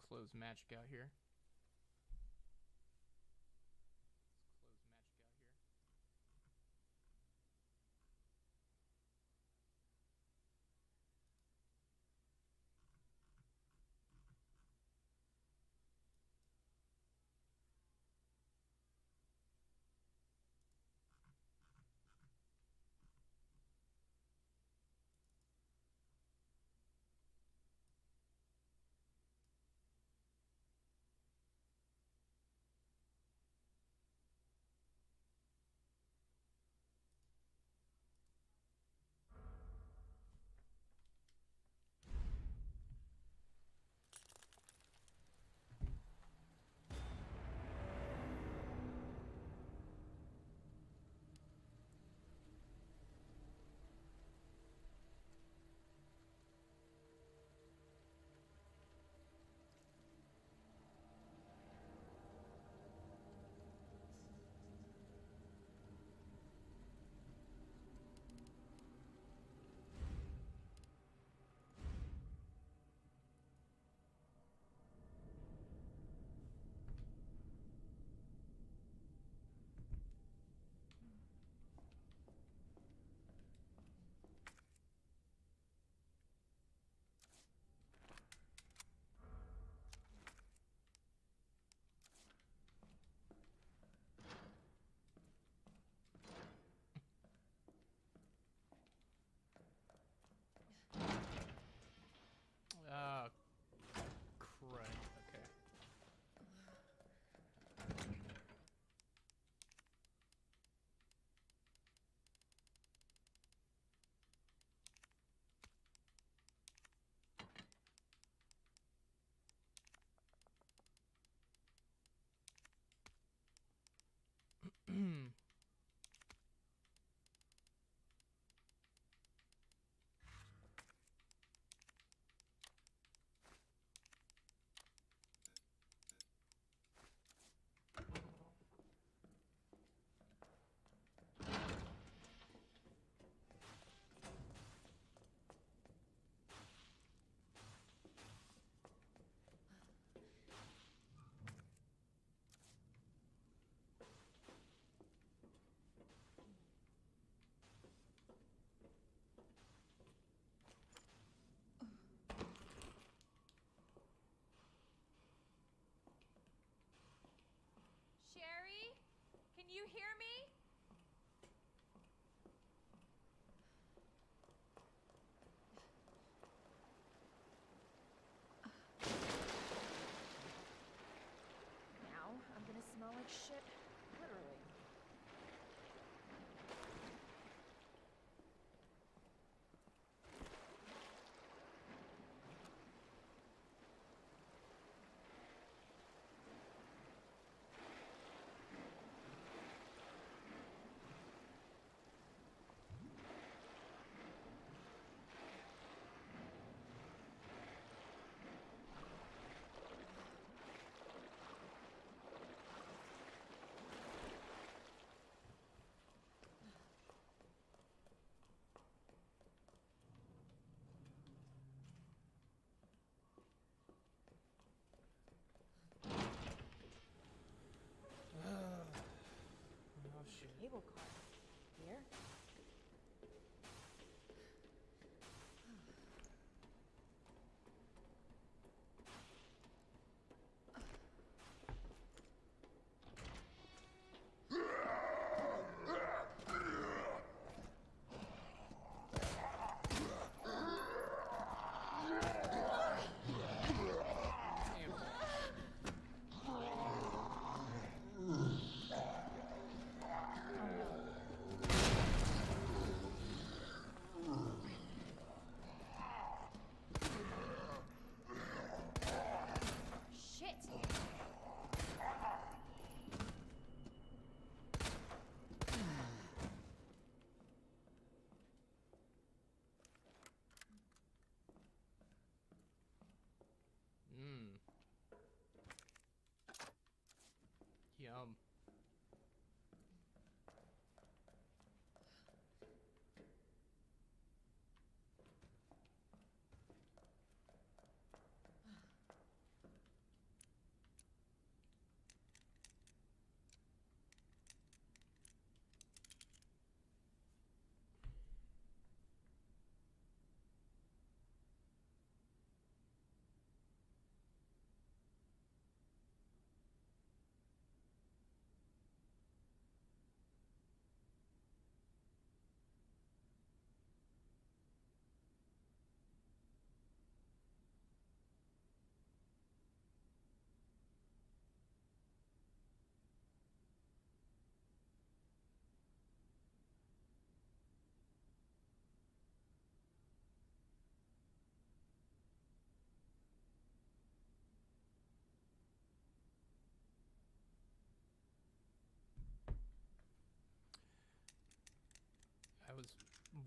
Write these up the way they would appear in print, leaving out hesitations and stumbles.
close magic out here. Ah, crud. Okay.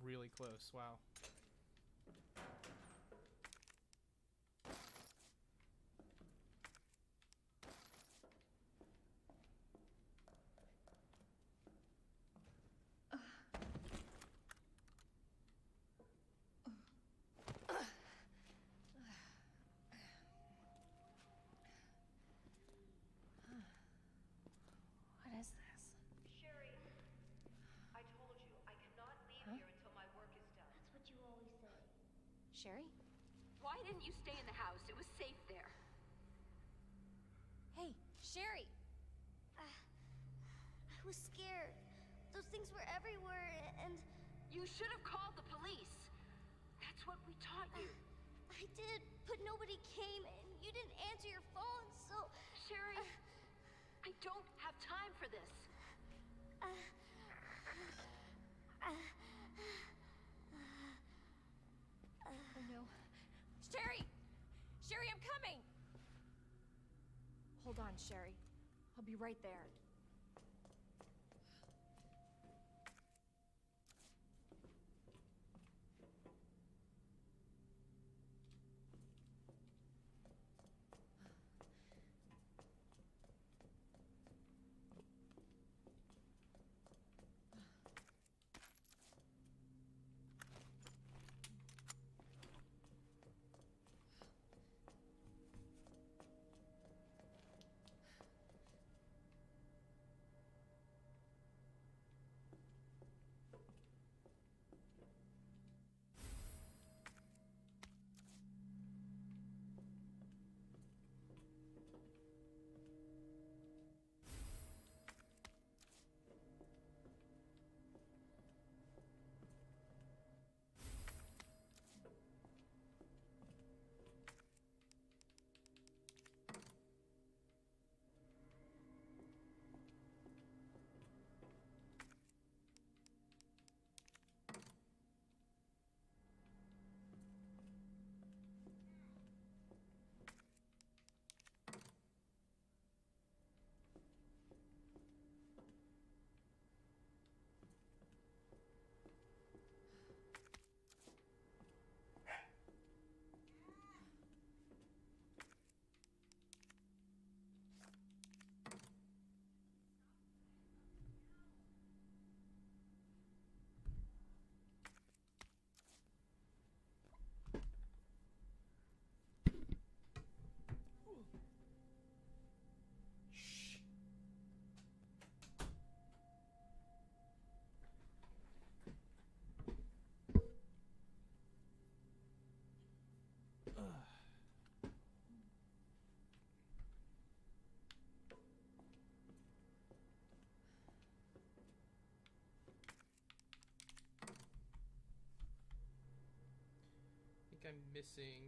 really close. Wow. What is this? Sherry, I told you, I cannot leave here until my work is done. That's what you always say. Sherry? Why didn't you stay in the house? It was safe there. Hey, Sherry! I was scared. Those things were everywhere, and... You should have called the police. That's what we taught you. I did, but nobody came, and you didn't answer your phone, so... Sherry, I don't have time for this. Oh no. Sherry! Sherry, I'm coming! Hold on, Sherry. I'll be right there. Shh. Ugh. I think I'm missing.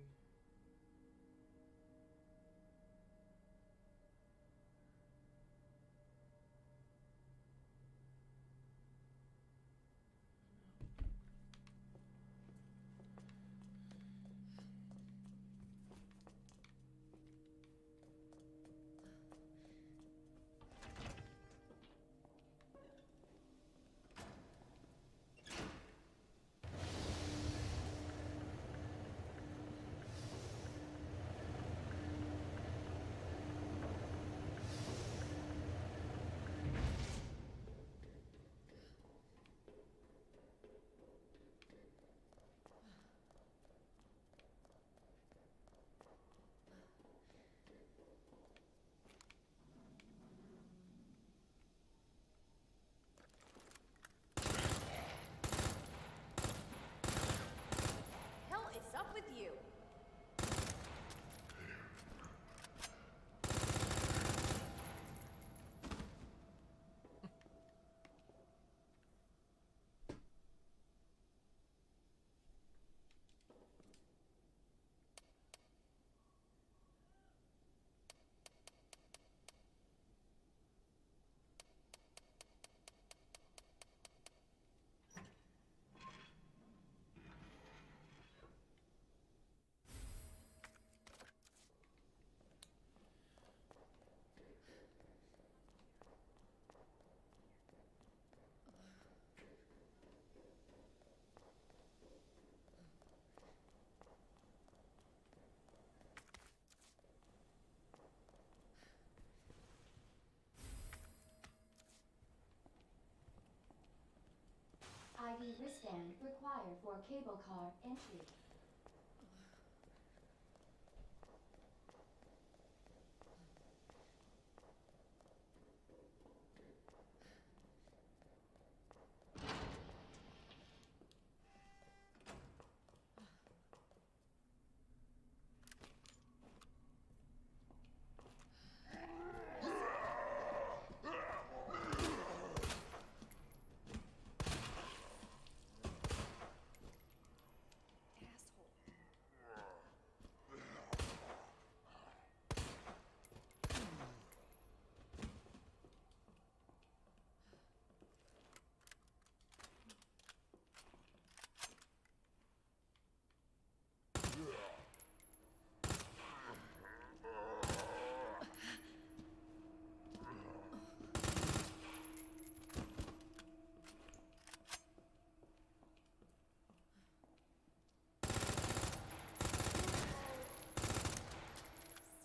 IV wristband required for cable car entry.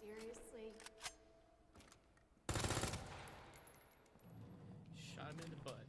Seriously? Shot him in the butt.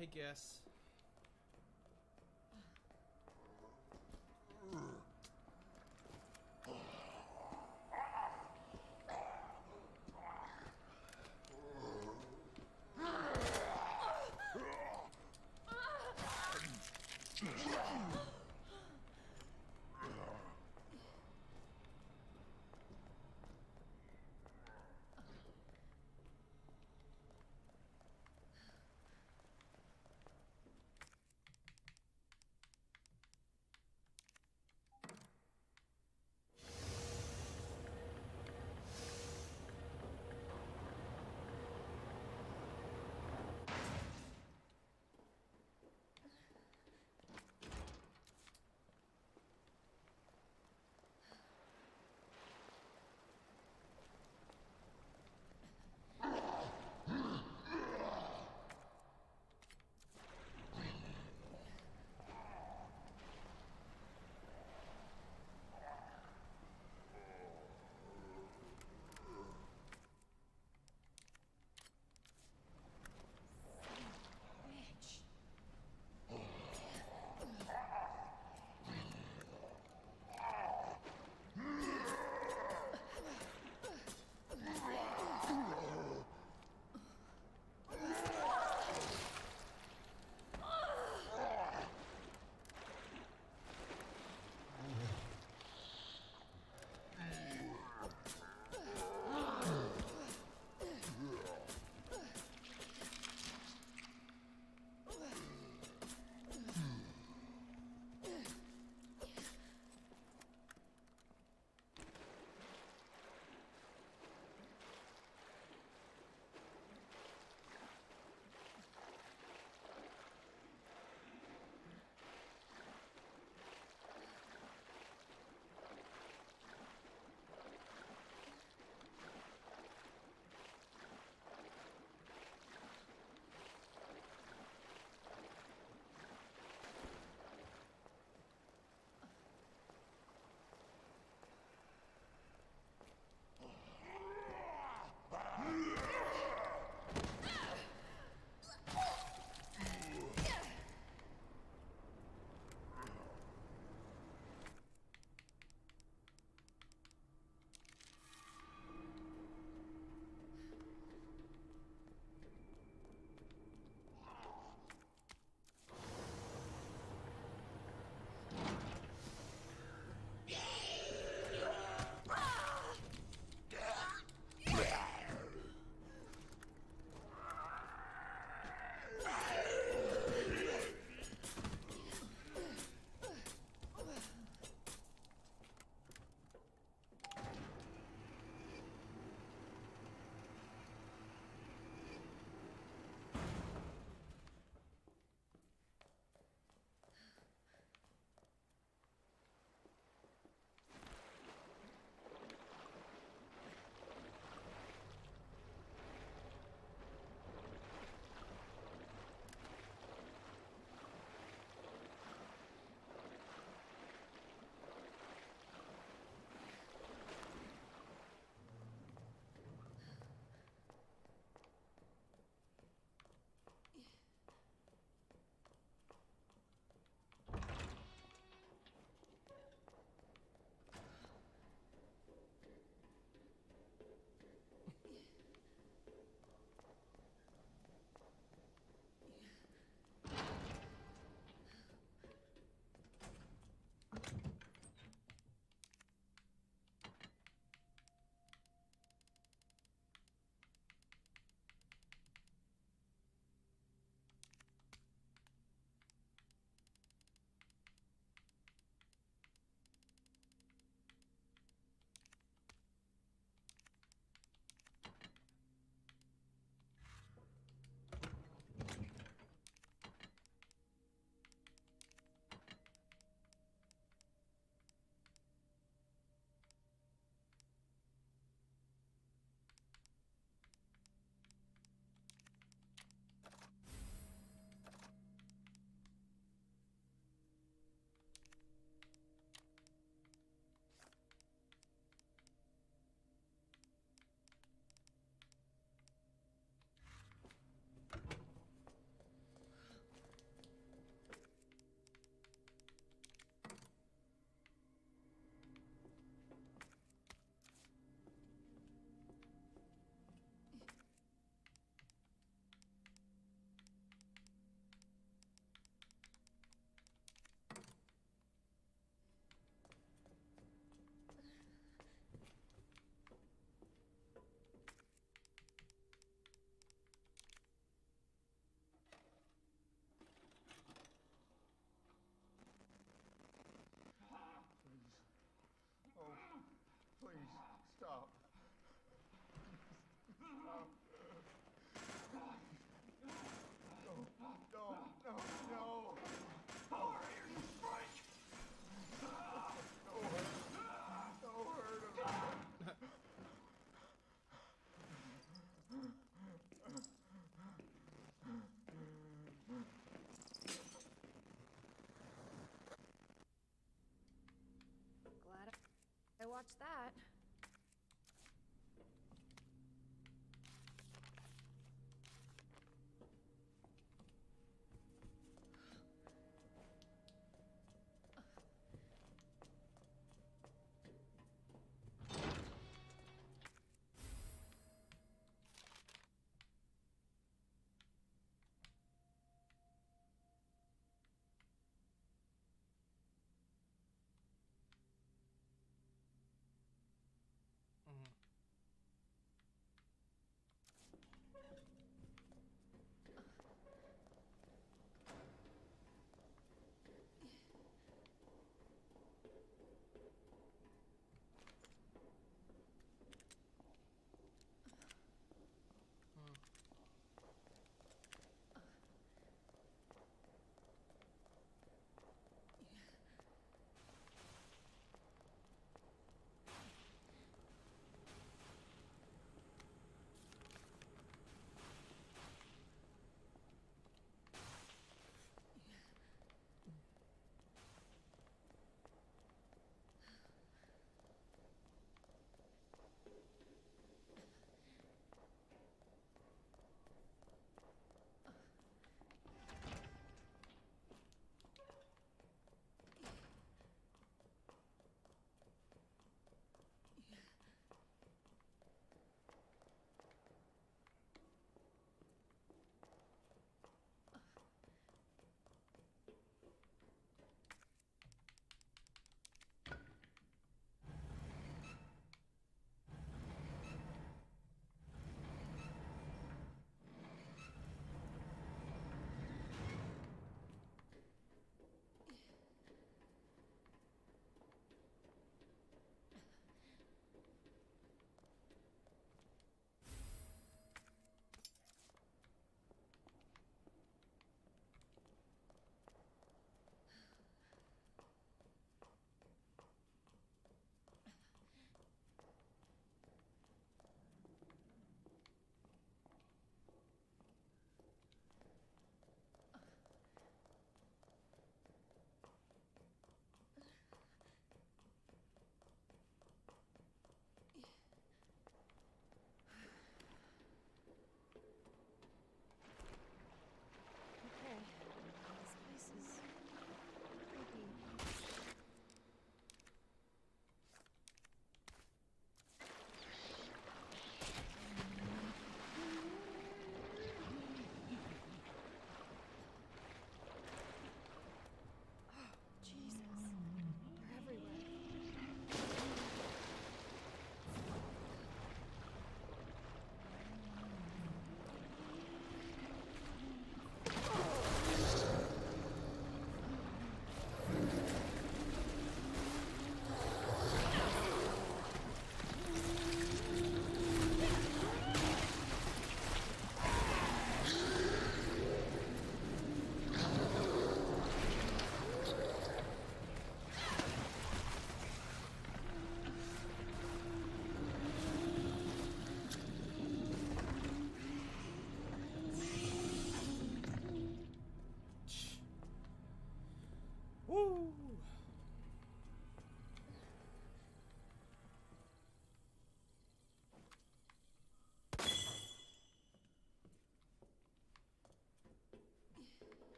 I guess. Stop. Stop. No. Power Iron Strike. Don't hurt him. Glad I watched that.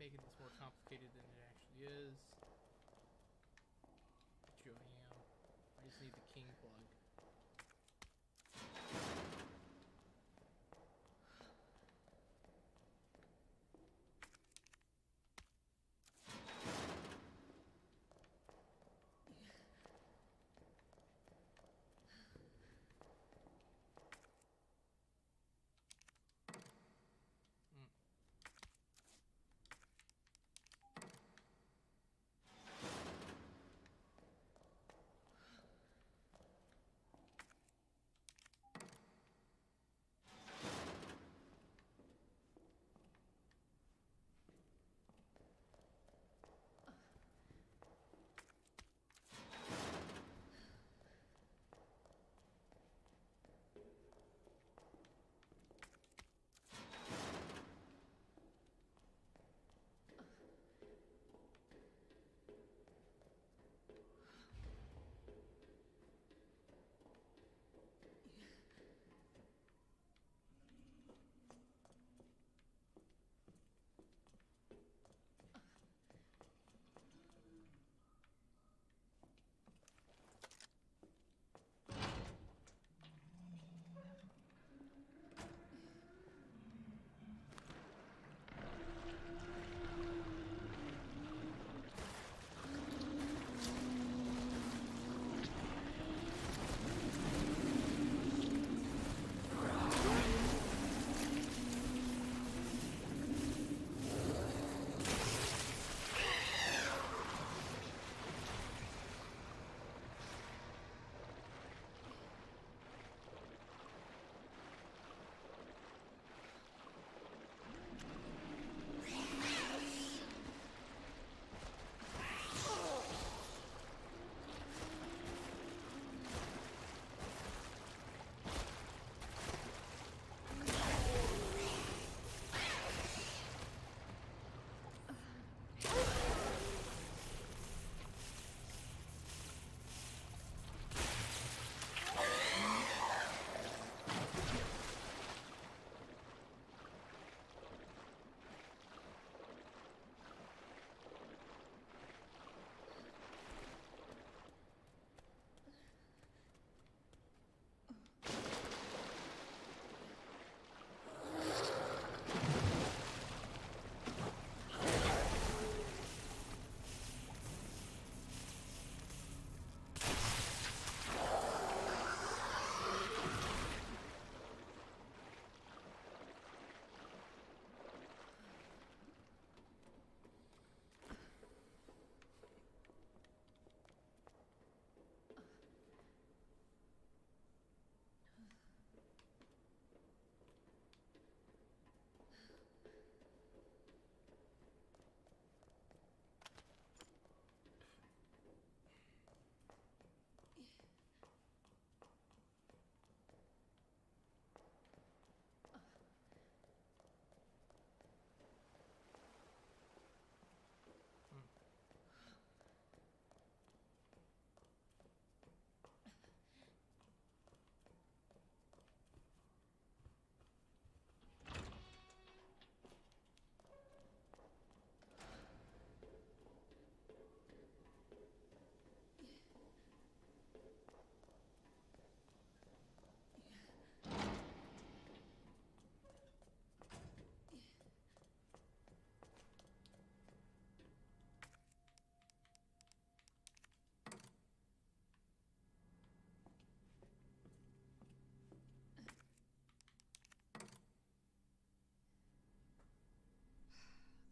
making this more complicated than it actually is. Bet you I am. I just need the king plug.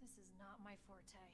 This is not my forte.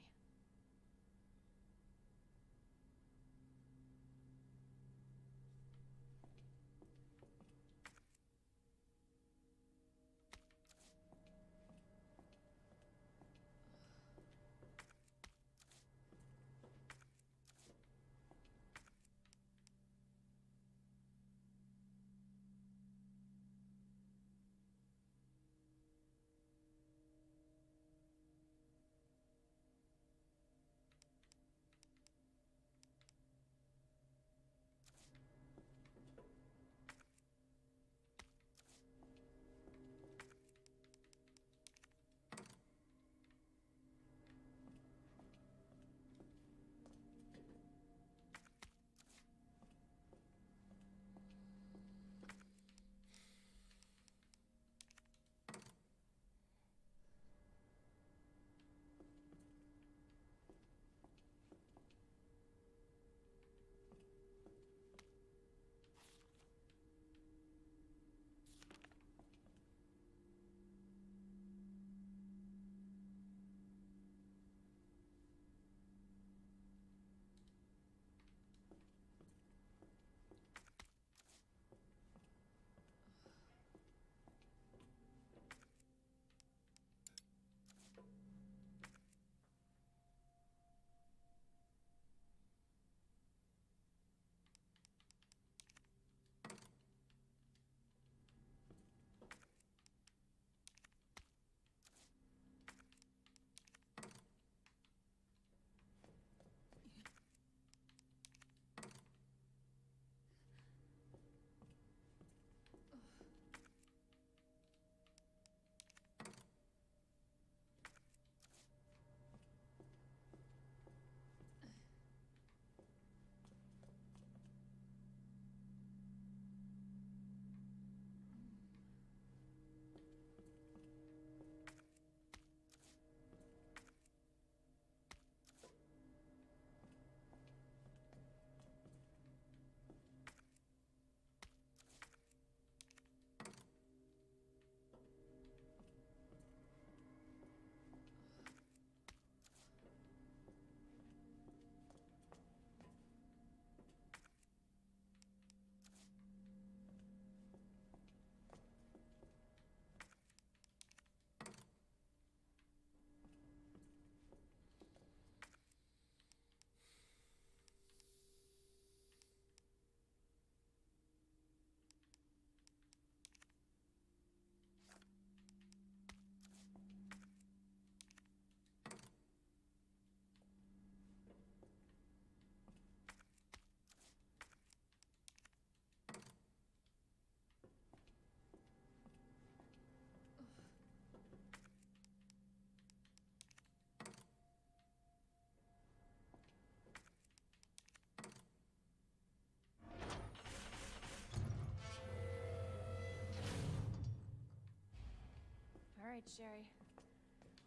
right, Sherry.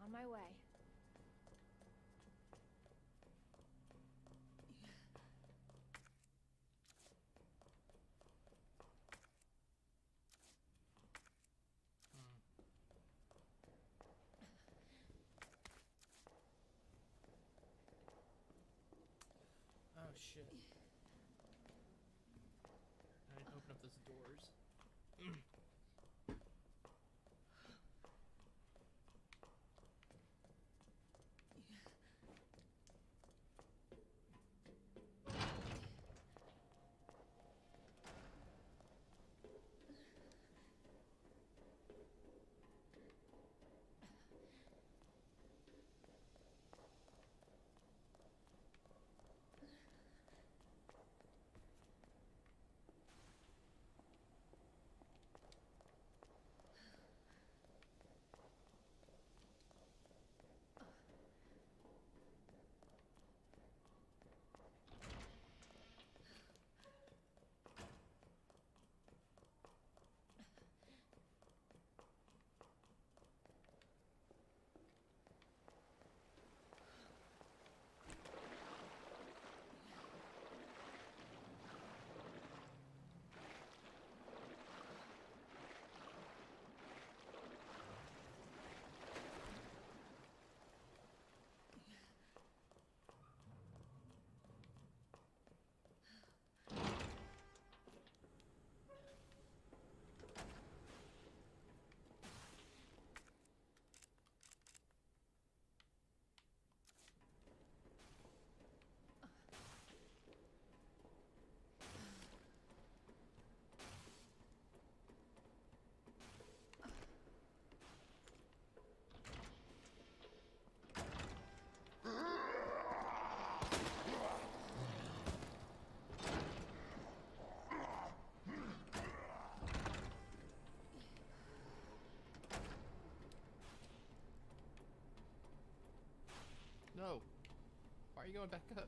On my way. Oh shit. I didn't open up those doors. No. Why are you going back up?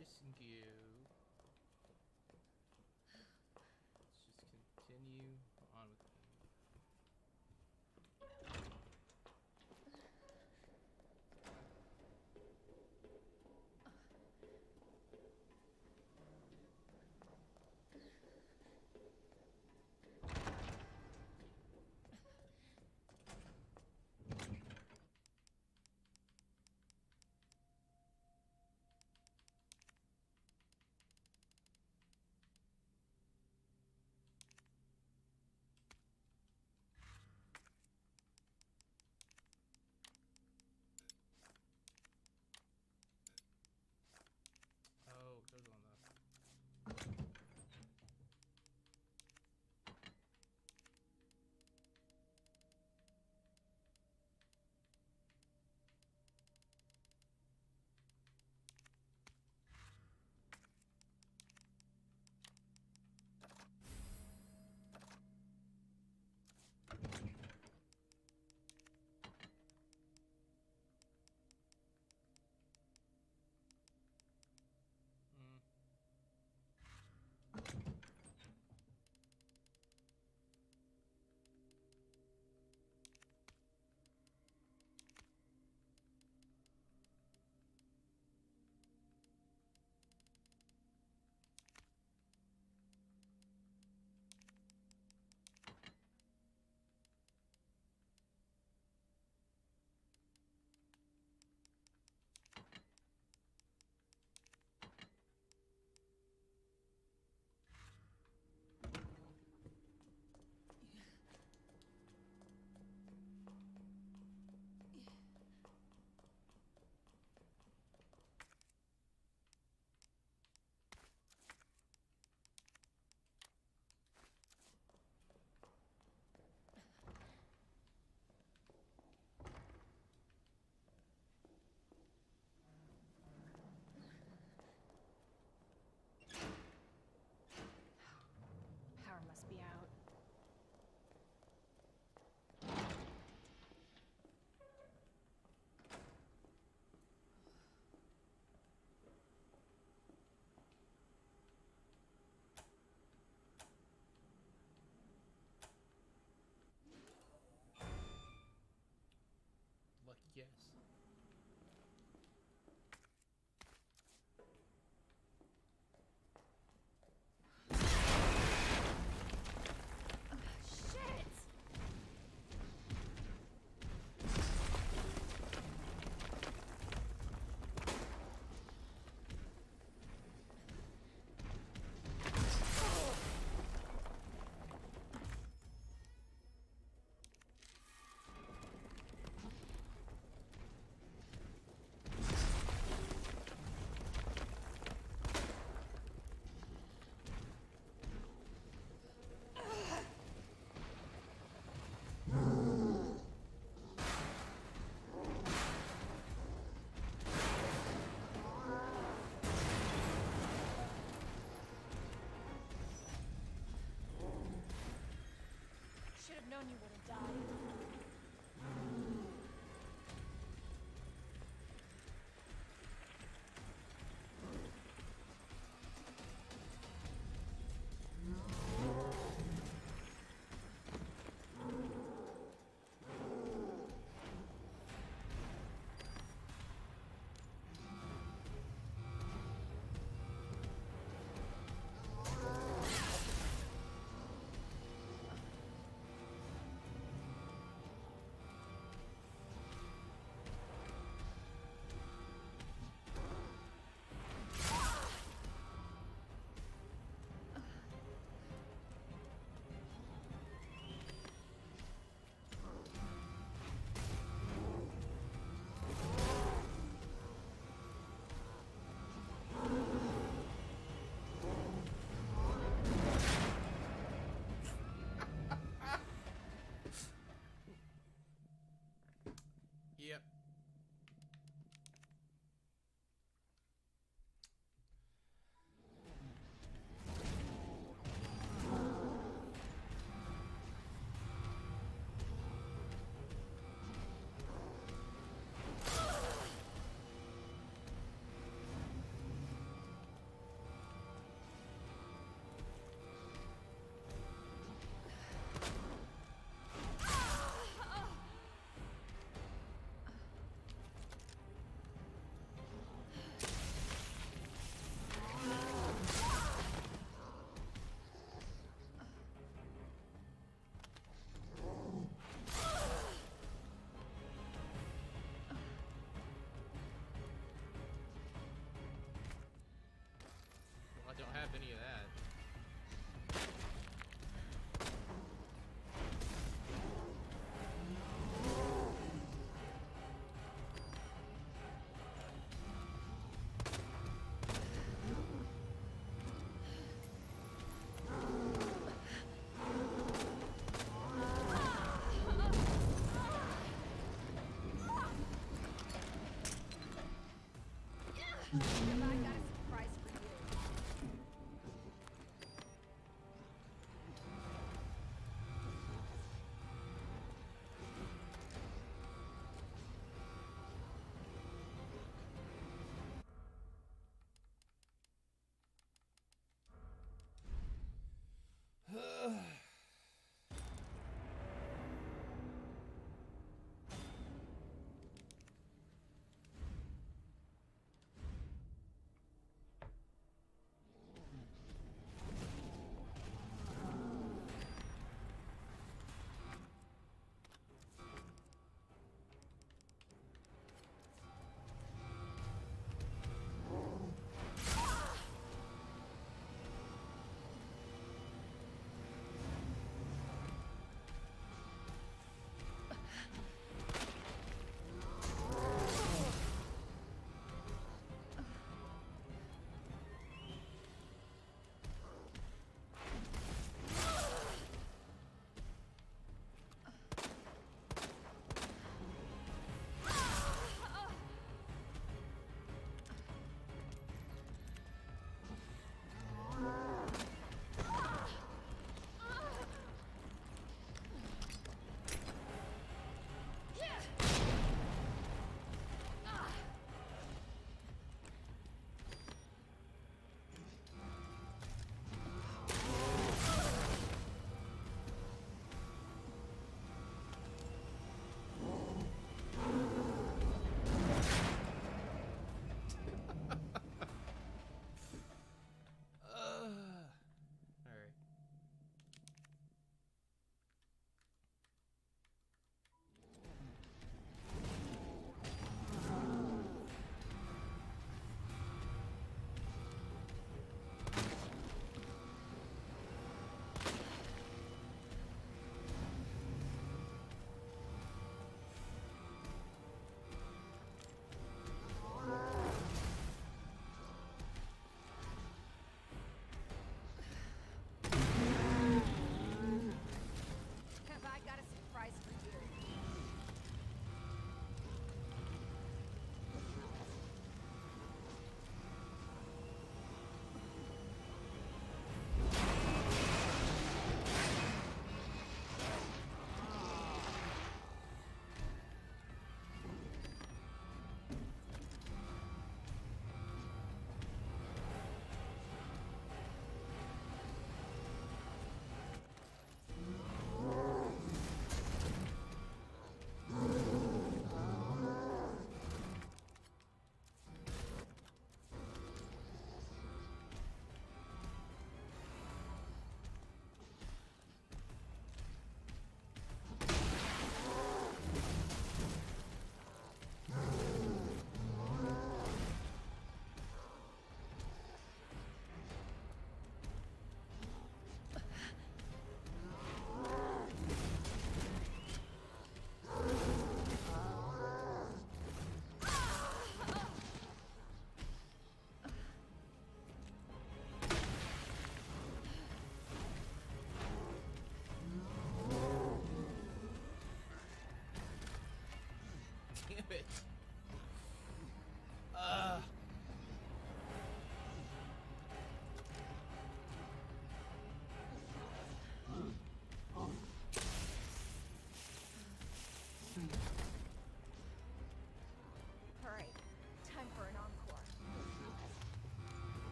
just go. Let's just continue on with the game. Oh, it goes on the... Mm. Power must be out. Lucky guess. Shit! have any of that. I got a surprise for you.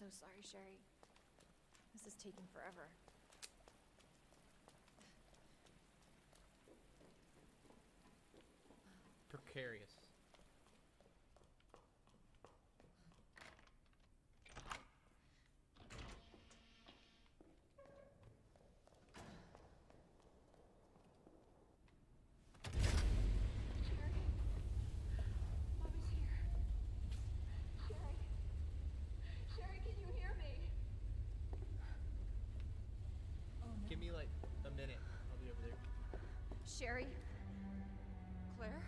so sorry, Sherry. This is taking forever. Precarious. Give me like a minute. I'll be over there. Sherry? Claire?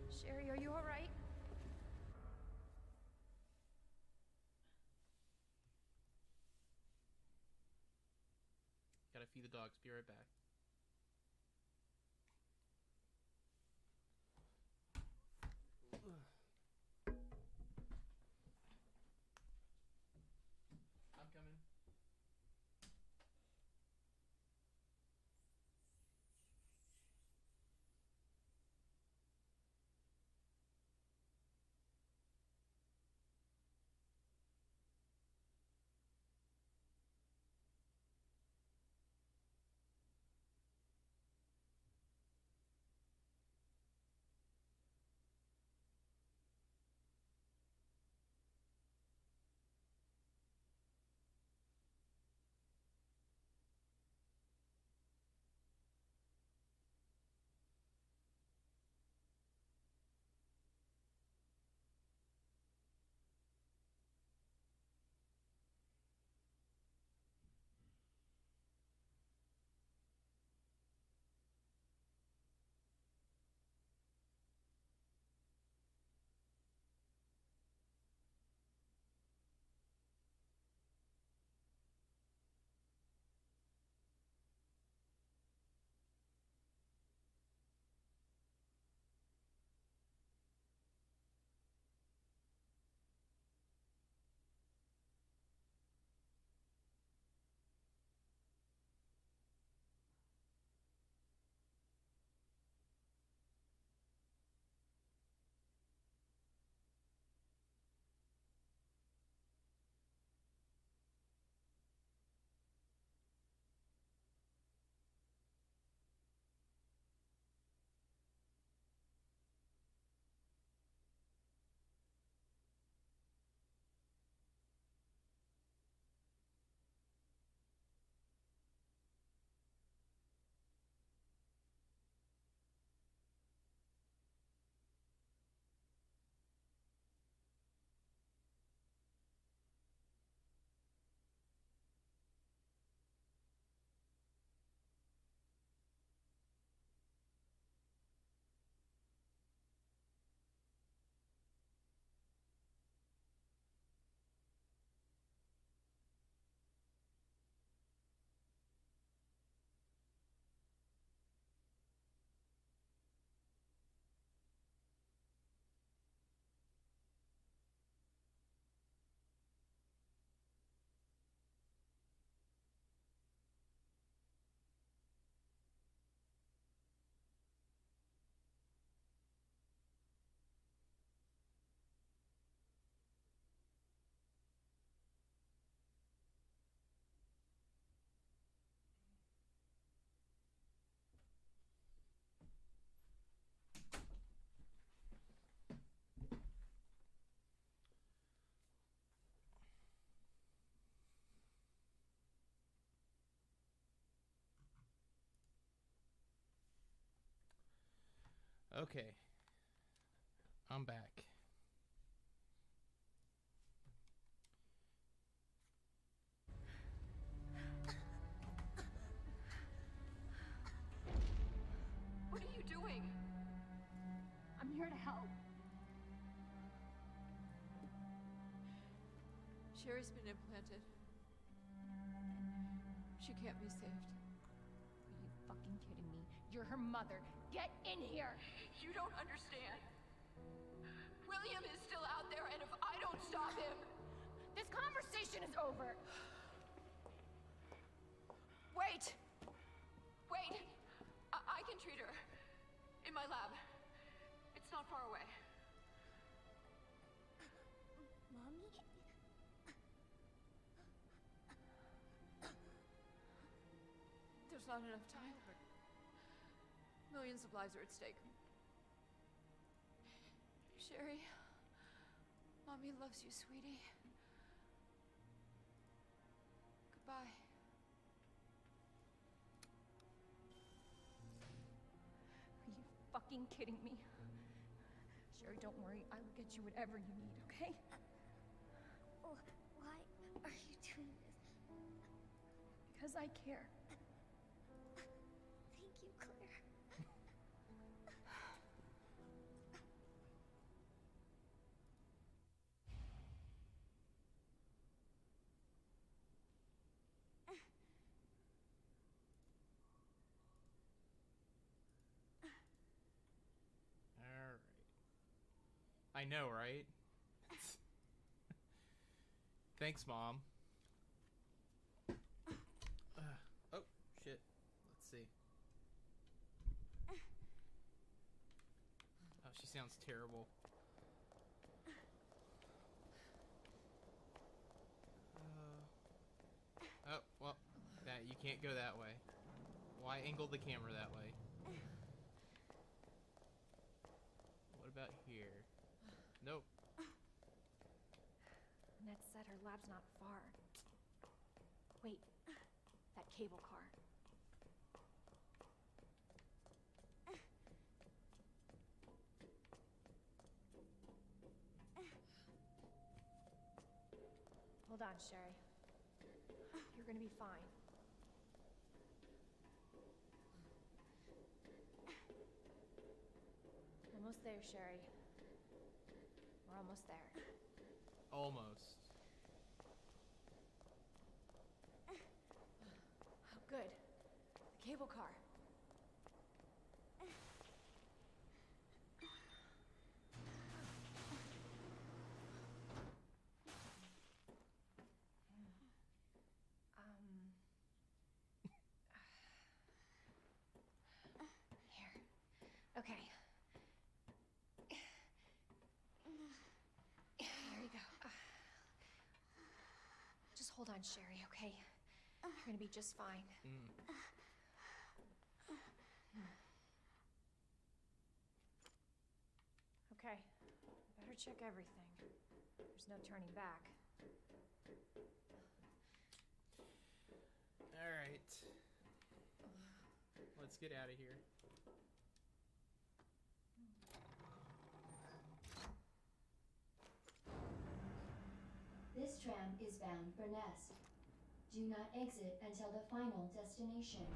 Sherry, are you all right? Gotta feed the dogs. Be right back. I'm coming. Okay. I'm back. What are you doing? I'm here to help. Sherry's been implanted. She can't be saved. Are you fucking kidding me? You're her mother. Get in here! You don't understand. William is still out there, and if I don't stop him... This conversation is over! Wait! Wait! I can treat her. In my lab. It's not far away. Mommy? There's not enough time. Millions of lives are at stake. Sherry, Mommy loves you, sweetie. Goodbye. Are you fucking kidding me? Sherry, don't worry. I will get you whatever you need, okay? Oh, why are you doing this? Because I care. Thank you, Claire. Alright. I know, right? Thanks, Mom. Oh, shit. Let's see. Oh, she sounds terrible. Oh, well, that you can't go that way. Why angle the camera that way? What about here? Nope. Annette said her lab's not far. Wait, that cable car. Hold on, Sherry. You're gonna be fine. Almost there, Sherry. We're almost there. Almost. Oh, good. The cable car. Here. Okay. There you go. Just hold on, Sherry, okay? You're gonna be just fine. Okay. Better check everything. There's no turning back. Alright. Let's get out of here. This tram is bound for Nest. Do not exit until the final destination.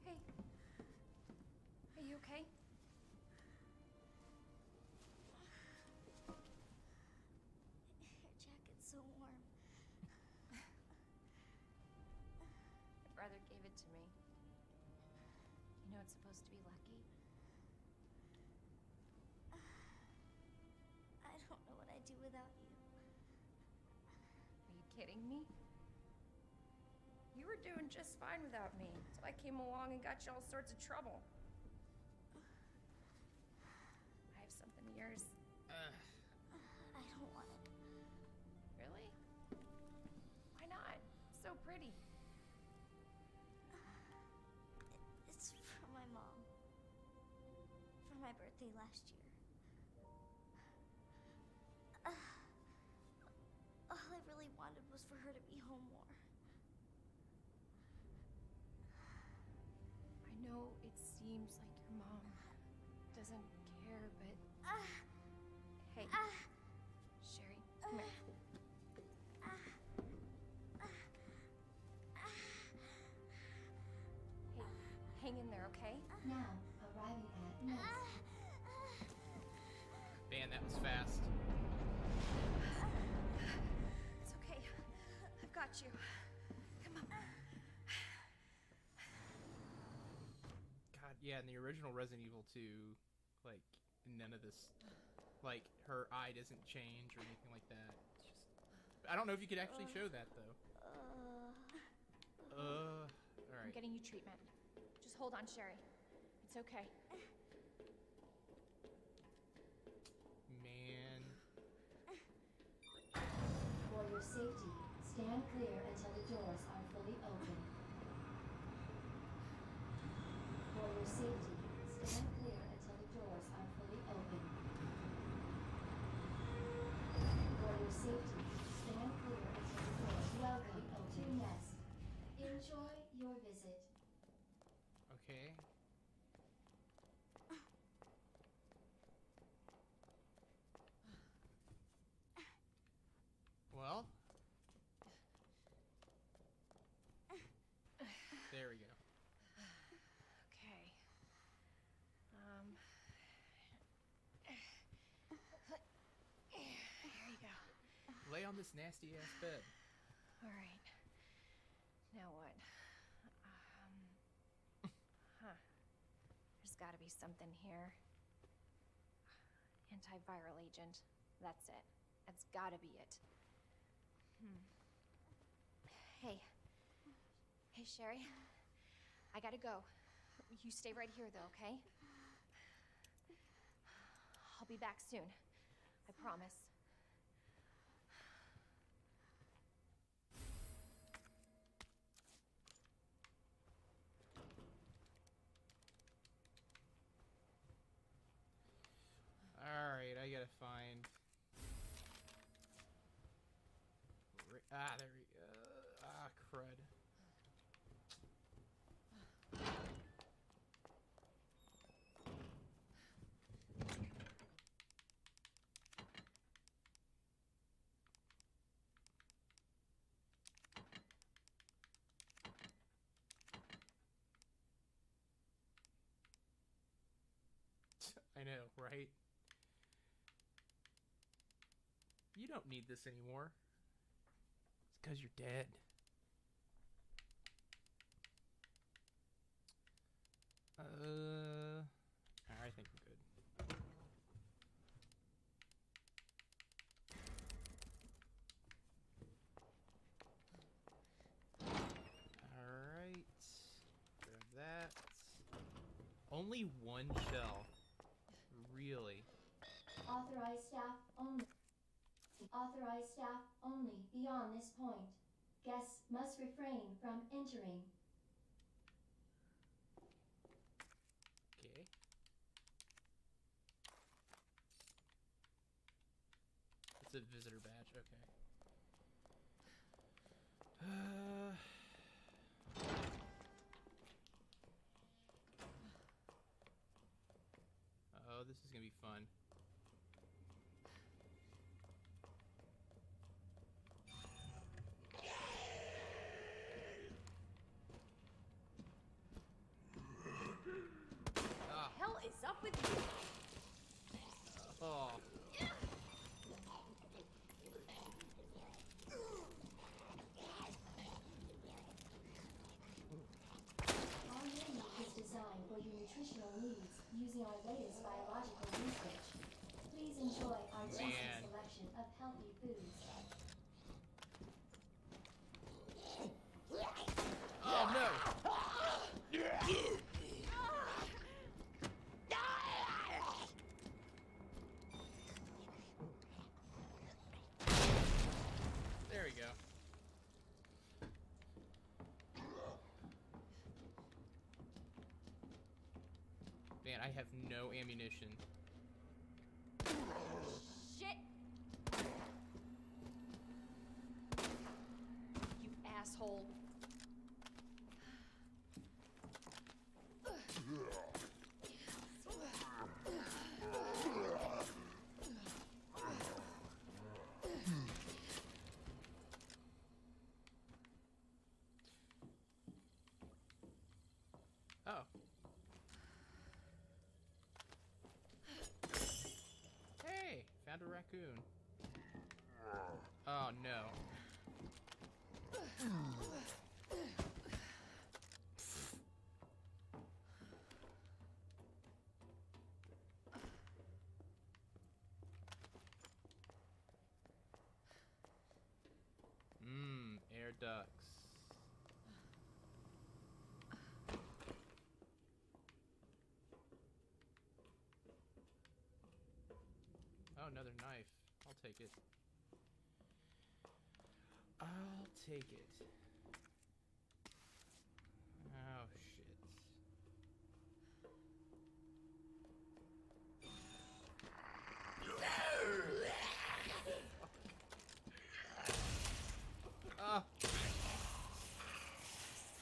Hey. Are you okay? Your jacket's so warm. My brother gave it to me. You know it's supposed to be lucky. I don't know what I'd do without you. Are you kidding me? You were doing just fine without me, so I came along and got you all sorts of trouble. I have something of yours. I don't want it. Really? Why not? It's so pretty. It's from my mom. For my birthday last year. All I really wanted was for her to be home more. I know it seems like your mom doesn't care, but... Hey. Sherry, come here. Hey, hang in there, okay? Now, arriving at Nest. Man, that was fast. It's okay. I've got you. Come on. God, yeah, in the original Resident Evil 2, like, none of this, like, her eye doesn't change or anything like that. It's just, I don't know if you could actually show that, though. Alright. I'm getting you treatment. Just hold on, Sherry. It's okay. Man. For your safety, stand clear until the doors are fully open. For your safety, stand clear until the doors are fully open. For your safety, stand clear until the doors. Welcome to Nest. Enjoy your visit. Okay. Well. There we go. Okay. Here you go. Lay on this nasty ass bed. All right. Now what? There's got to be something here. Antiviral agent. That's it. That's got to be it. Hey. Hey, Sherry. I gotta go. You stay right here, though, okay? I'll be back soon. I promise. Alright, I gotta find... there we go. Crud. I know, right? You don't need this anymore. It's because you're dead. I think we're good. Alright. Grab that. Only one shell. Really? Authorized staff only. Authorized staff only beyond this point. Guests must refrain from entering. Okay. It's a visitor badge, okay. Oh, this is gonna be fun. Hell is up with you? Oh. Our menu is designed for your nutritional needs using our latest biological research. Please enjoy our generous selection of healthy foods. Oh no! There we go. Man, I have no ammunition. Shit! You asshole. Oh. Hey, found a raccoon. Oh no. Air ducts. Oh, another knife. I'll take it. I'll take it. Oh, shit. Ah!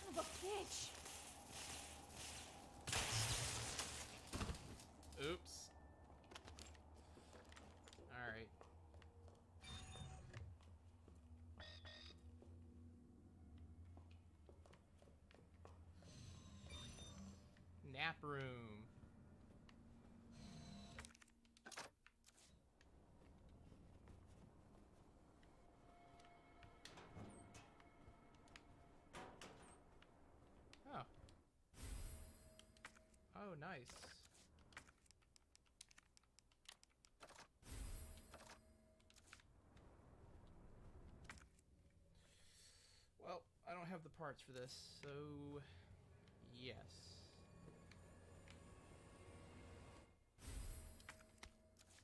Son of a bitch! Oops. Alright. Nap room. Oh. Oh, nice. Well, I don't have the parts for this, so yes.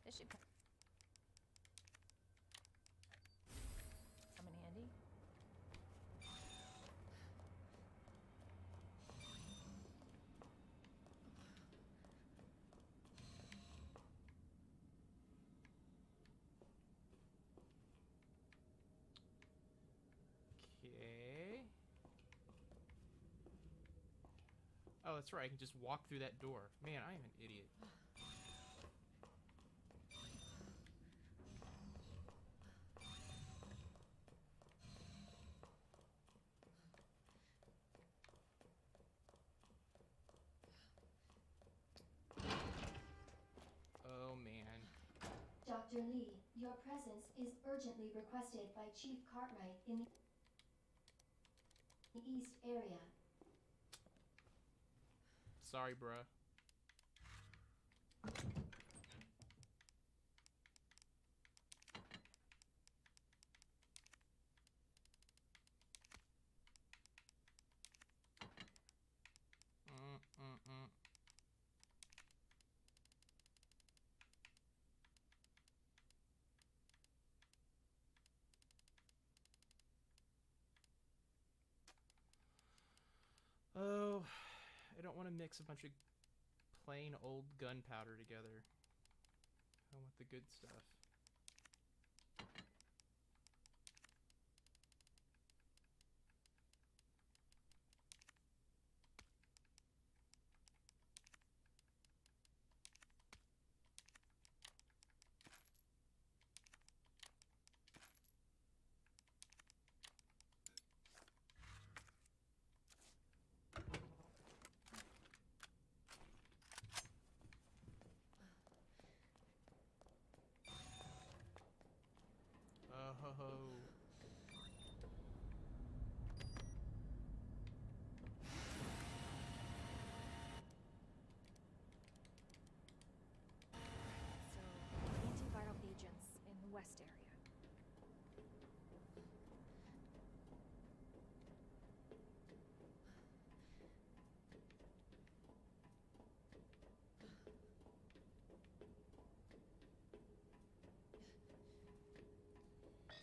This should come in handy. Okay. Oh, that's right. I can just walk through that door. Man, I am an idiot. Oh, man. Dr. Lee, your presence is urgently requested by Chief Cartwright in the East area. Sorry, bruh. Mm-mm-mm. Oh, I don't want to mix a bunch of plain old gunpowder together. I want the good stuff. Oh ho ho. So, antiviral agents in the West area.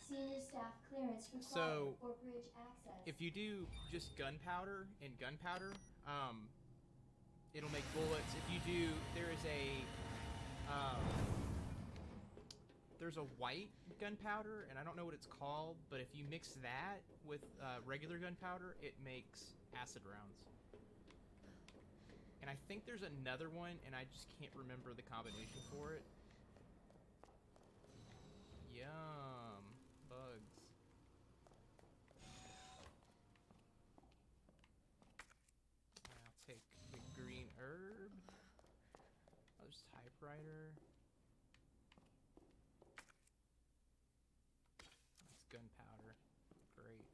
Senior staff clearance required So, for bridge access. if you do just gunpowder and gunpowder, it'll make bullets. If you do, there's a white gunpowder, and I don't know what it's called, but if you mix that with regular gunpowder, it makes acid rounds. And I think there's another one, and I just can't remember the combination for it. Yum. Bugs. I'll take the green herb. Oh, there's typewriter. That's gunpowder. Great.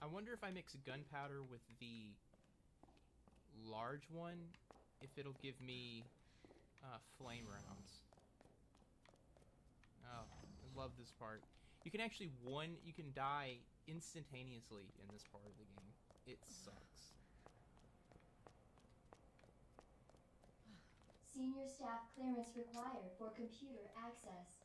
I wonder if I mix gunpowder with the large one, if it'll give me flame rounds. Oh, I love this part. You can actually you can die instantaneously in this part of the game. It sucks. Senior staff clearance required for computer access.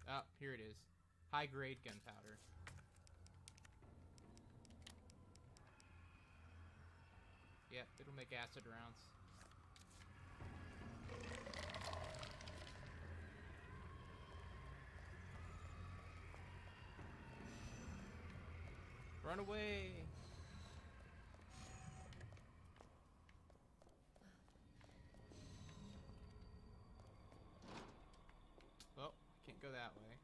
Oh, here it is. High-grade gunpowder. Yep, it'll make acid rounds. Run away! Oh, can't go that way.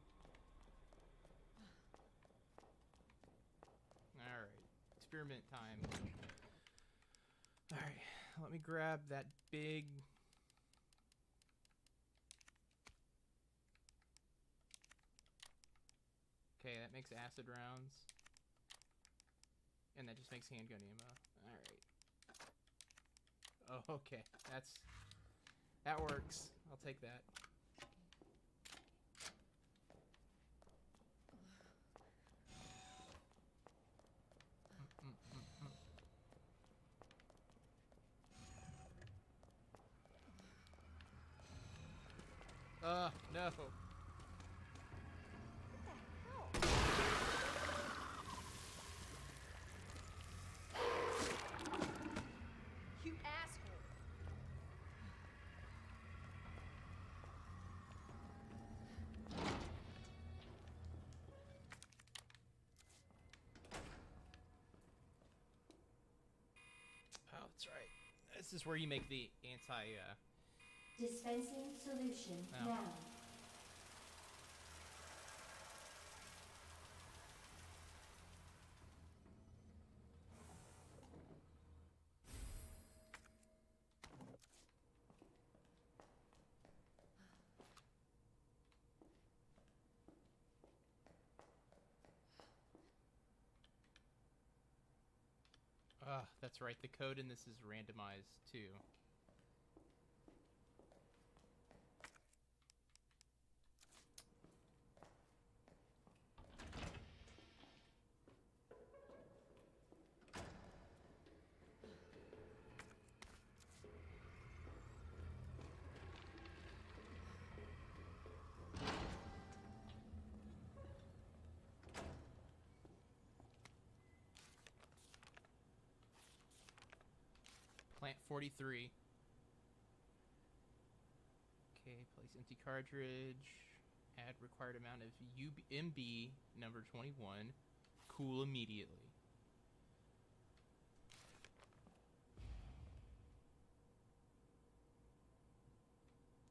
Alright, experiment time. Alright, let me grab that big... Okay, that makes acid rounds. And that just makes handgun ammo. Alright. Oh, okay. That works. I'll take that. No. What the hell? You asshole. Oh, that's right. This is where you make the anti, Dispensing solution Oh. now. That's right. The code in this is randomized, too. Plant 43. Okay, place empty cartridge. Add required amount of MB number 21. Cool immediately.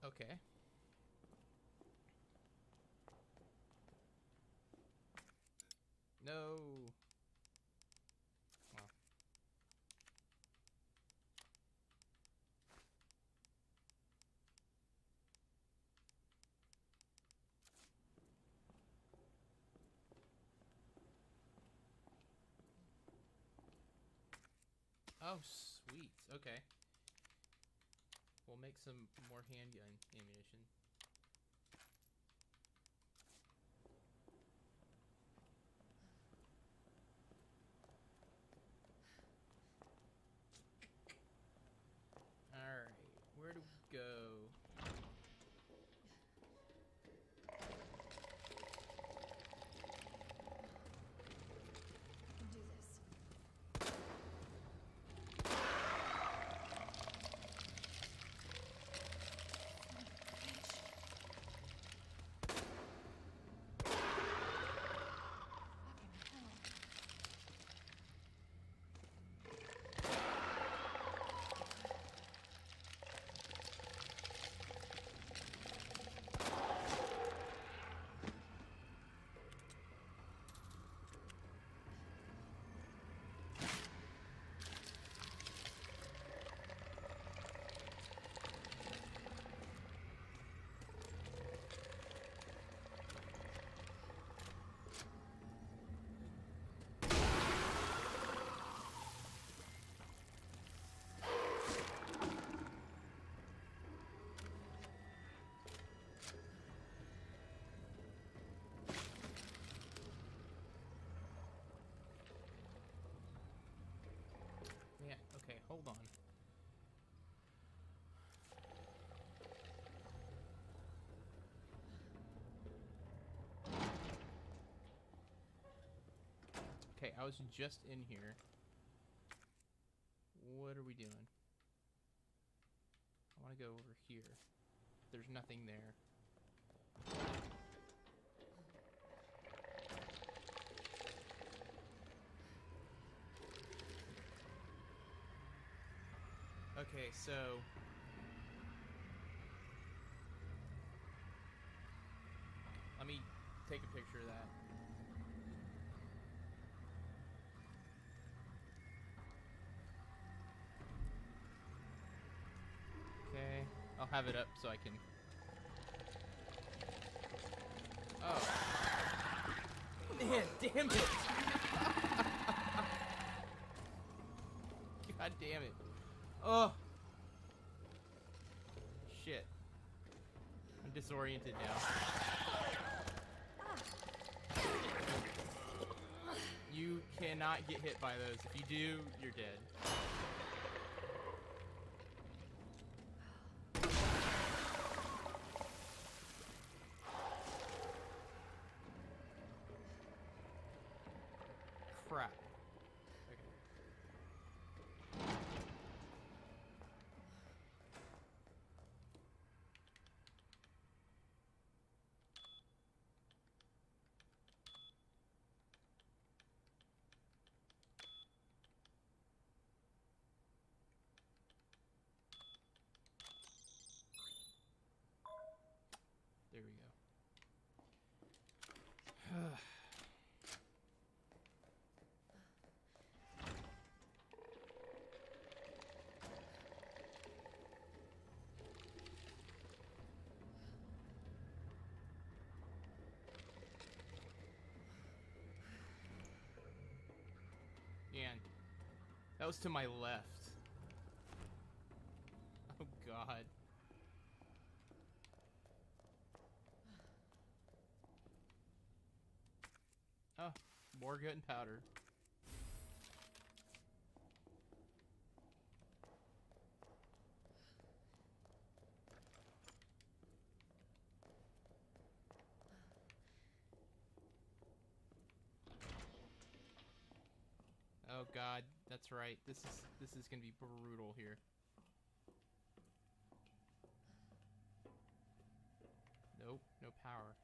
Okay. No. Well. Oh, sweet. Okay. We'll make some more handgun ammunition. Alright, where do we go? I can do this. Fucking hell. hold on. Okay, I was just in here. What are we doing? I want to go over here. There's nothing there. Okay, so let me take a picture of that. Okay, I'll have it up so I can. Oh. Man, damn it! God damn it. Oh! Shit. I'm disoriented now. You cannot get hit by those. If you do, you're dead. Crap. Okay. There we go. Man, that was to my left. Oh God. Oh, more gunpowder. Oh God, that's right. This is gonna be brutal here. Nope, no power.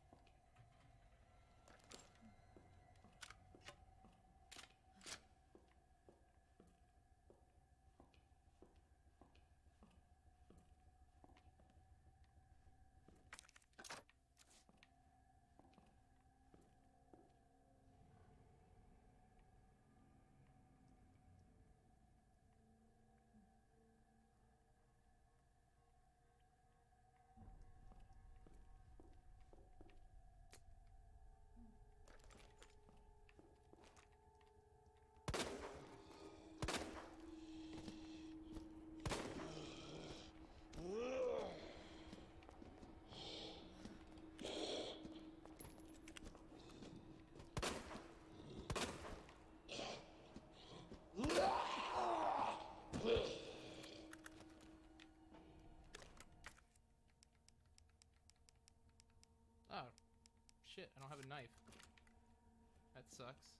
Oh, shit, I don't have a knife. That sucks.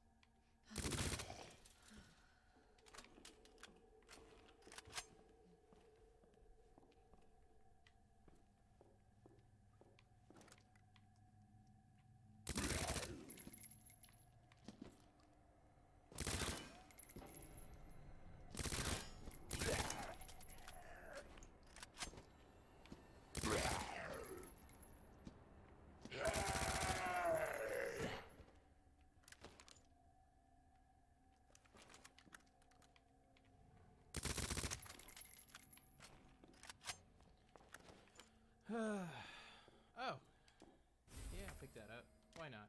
Oh. Yeah, pick that up. Why not?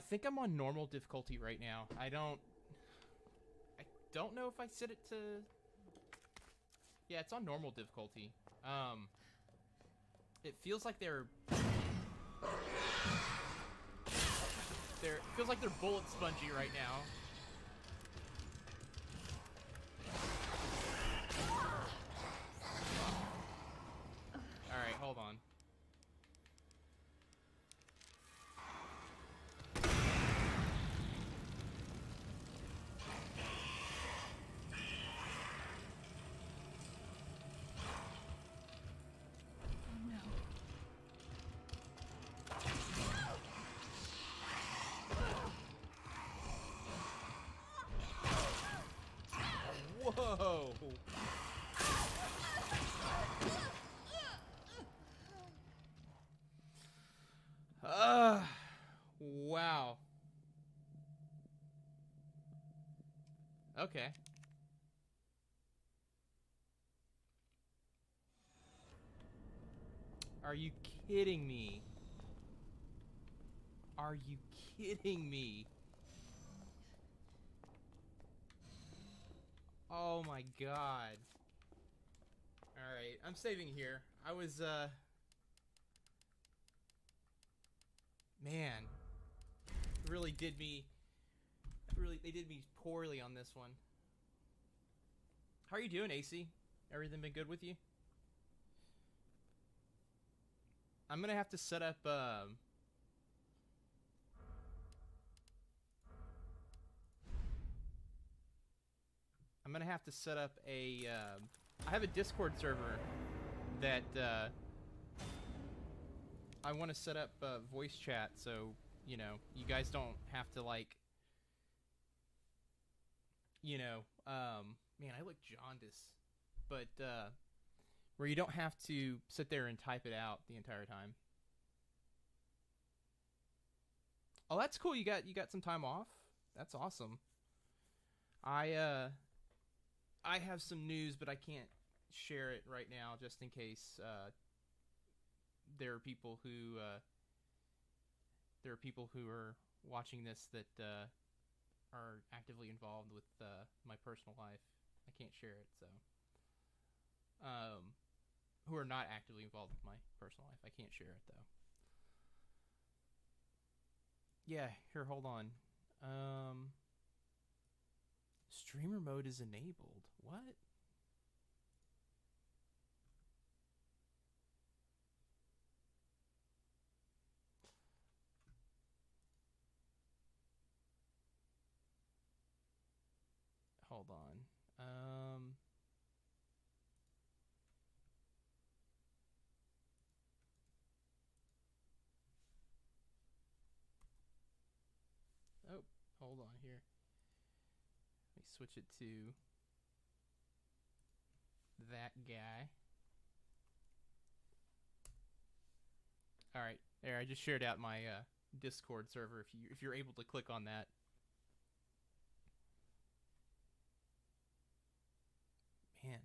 think I'm on normal difficulty right now. I don't know if I set it to... Yeah, it's on normal difficulty. It feels like they're feels like they're bullet spongy right now. All right, hold on. Whoa! Wow. Okay. Are you kidding me? Are you kidding me? Oh my god. Alright, I'm saving here. I was, man. Really did me... they did me poorly on this one. How are you doing, AC? Everything been good with you? I'm gonna have to set up, I'm gonna have to set up a, I have a Discord server that, I want to set up, voice chat, so, you know, you guys don't have to, like, you know, man, I look jaundiced, but, where you don't have to sit there and type it out the entire time. Oh, that's cool. You got some time off. That's awesome. I have some news, but I can't share it right now, just in case there are people who are watching this that are actively involved with my personal life. I can't share it, so who are not actively involved with my personal life. I can't share it though. Yeah, here, hold on. Streamer mode is enabled. What? Hold on. Oh, hold on here. Let me switch it to that guy. All right, there. I just shared out my Discord server. If you're able to click on that. Man.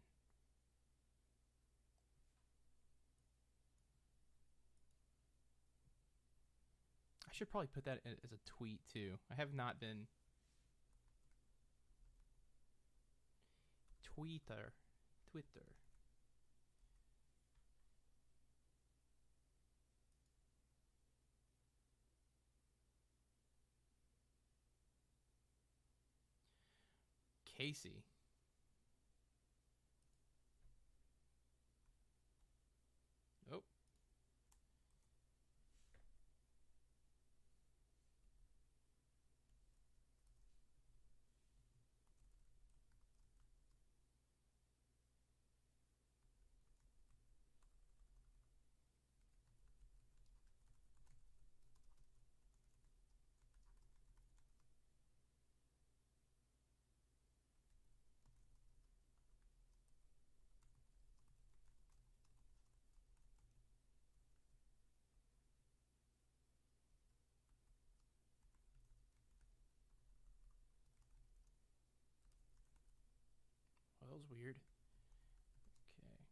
I should probably put that as a tweet too. I have not been. Twitter. Casey. Oh. Well, that was weird. Okay.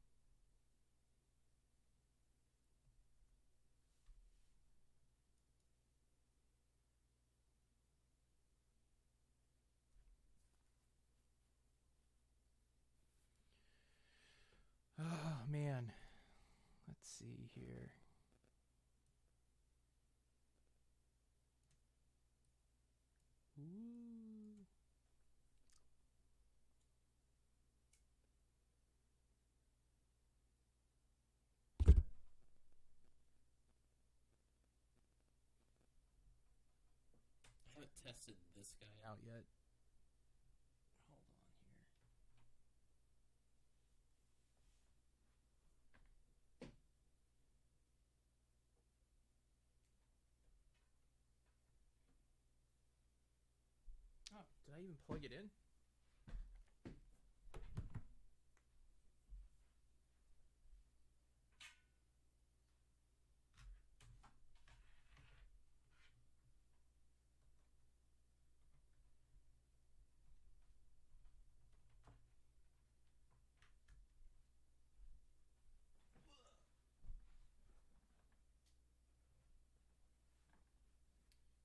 Let's see here. Ooh. I haven't tested this guy out yet. Hold on here. Oh, did I even plug it in?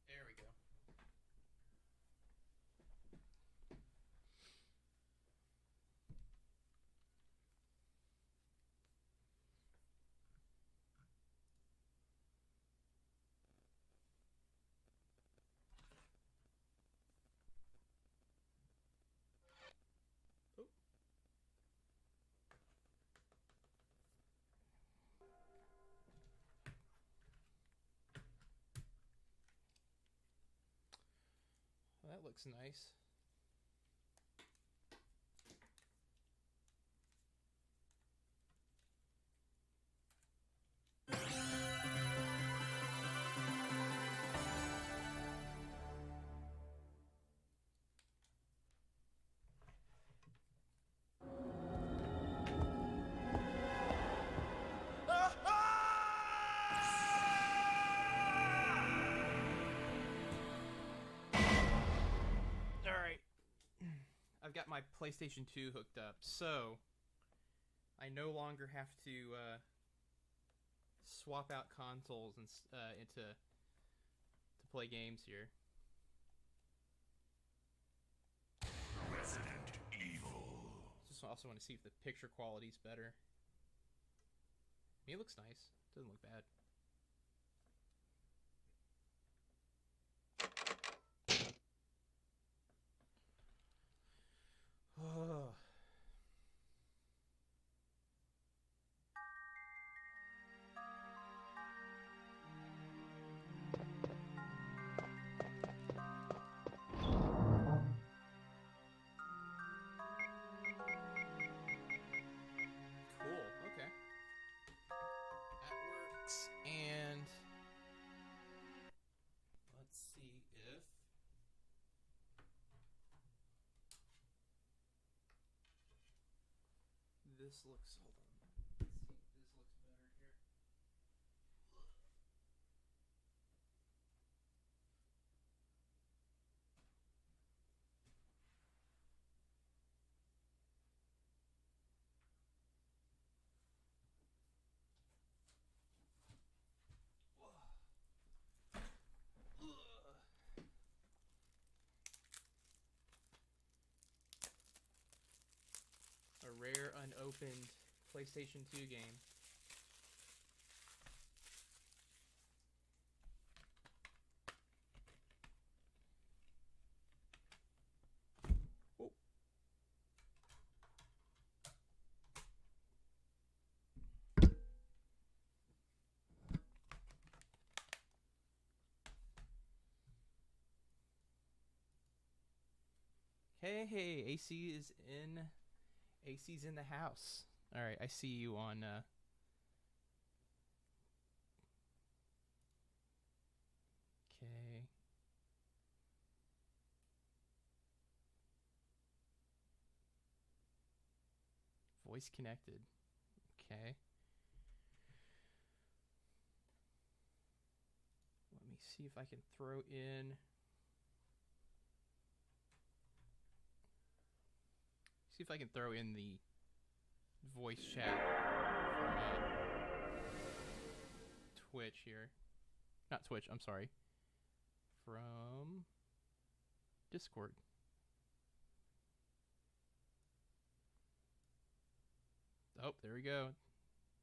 There we go. Oh. Well, that looks nice. Alright. I've got my PlayStation 2 hooked up, so I no longer have to swap out consoles and to play games here. Resident Evil. Just also want to see if the picture quality's better. I mean, it looks nice. Doesn't look bad. Oh. Cool. Okay. That works. And Let's see if this looks. Hold on. Let's see if this looks better here. A rare unopened PlayStation 2 game. Whoa. Hey, AC's in the house. All right, I see you on okay. Voice connected. Okay. Let me see if I can throw in. See if I can throw in the voice chat from Twitch here. Not Twitch, I'm sorry. From Discord. Oh, there we go.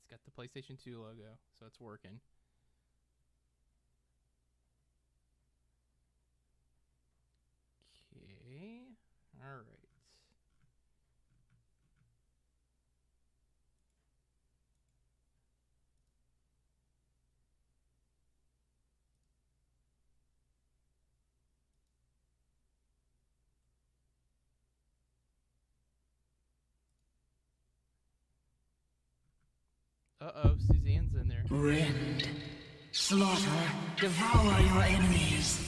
It's It's got the PlayStation 2 logo, so it's working. Okay. All right. Uh-oh, Suzanne's in there. Rend, slaughter, devour your enemies.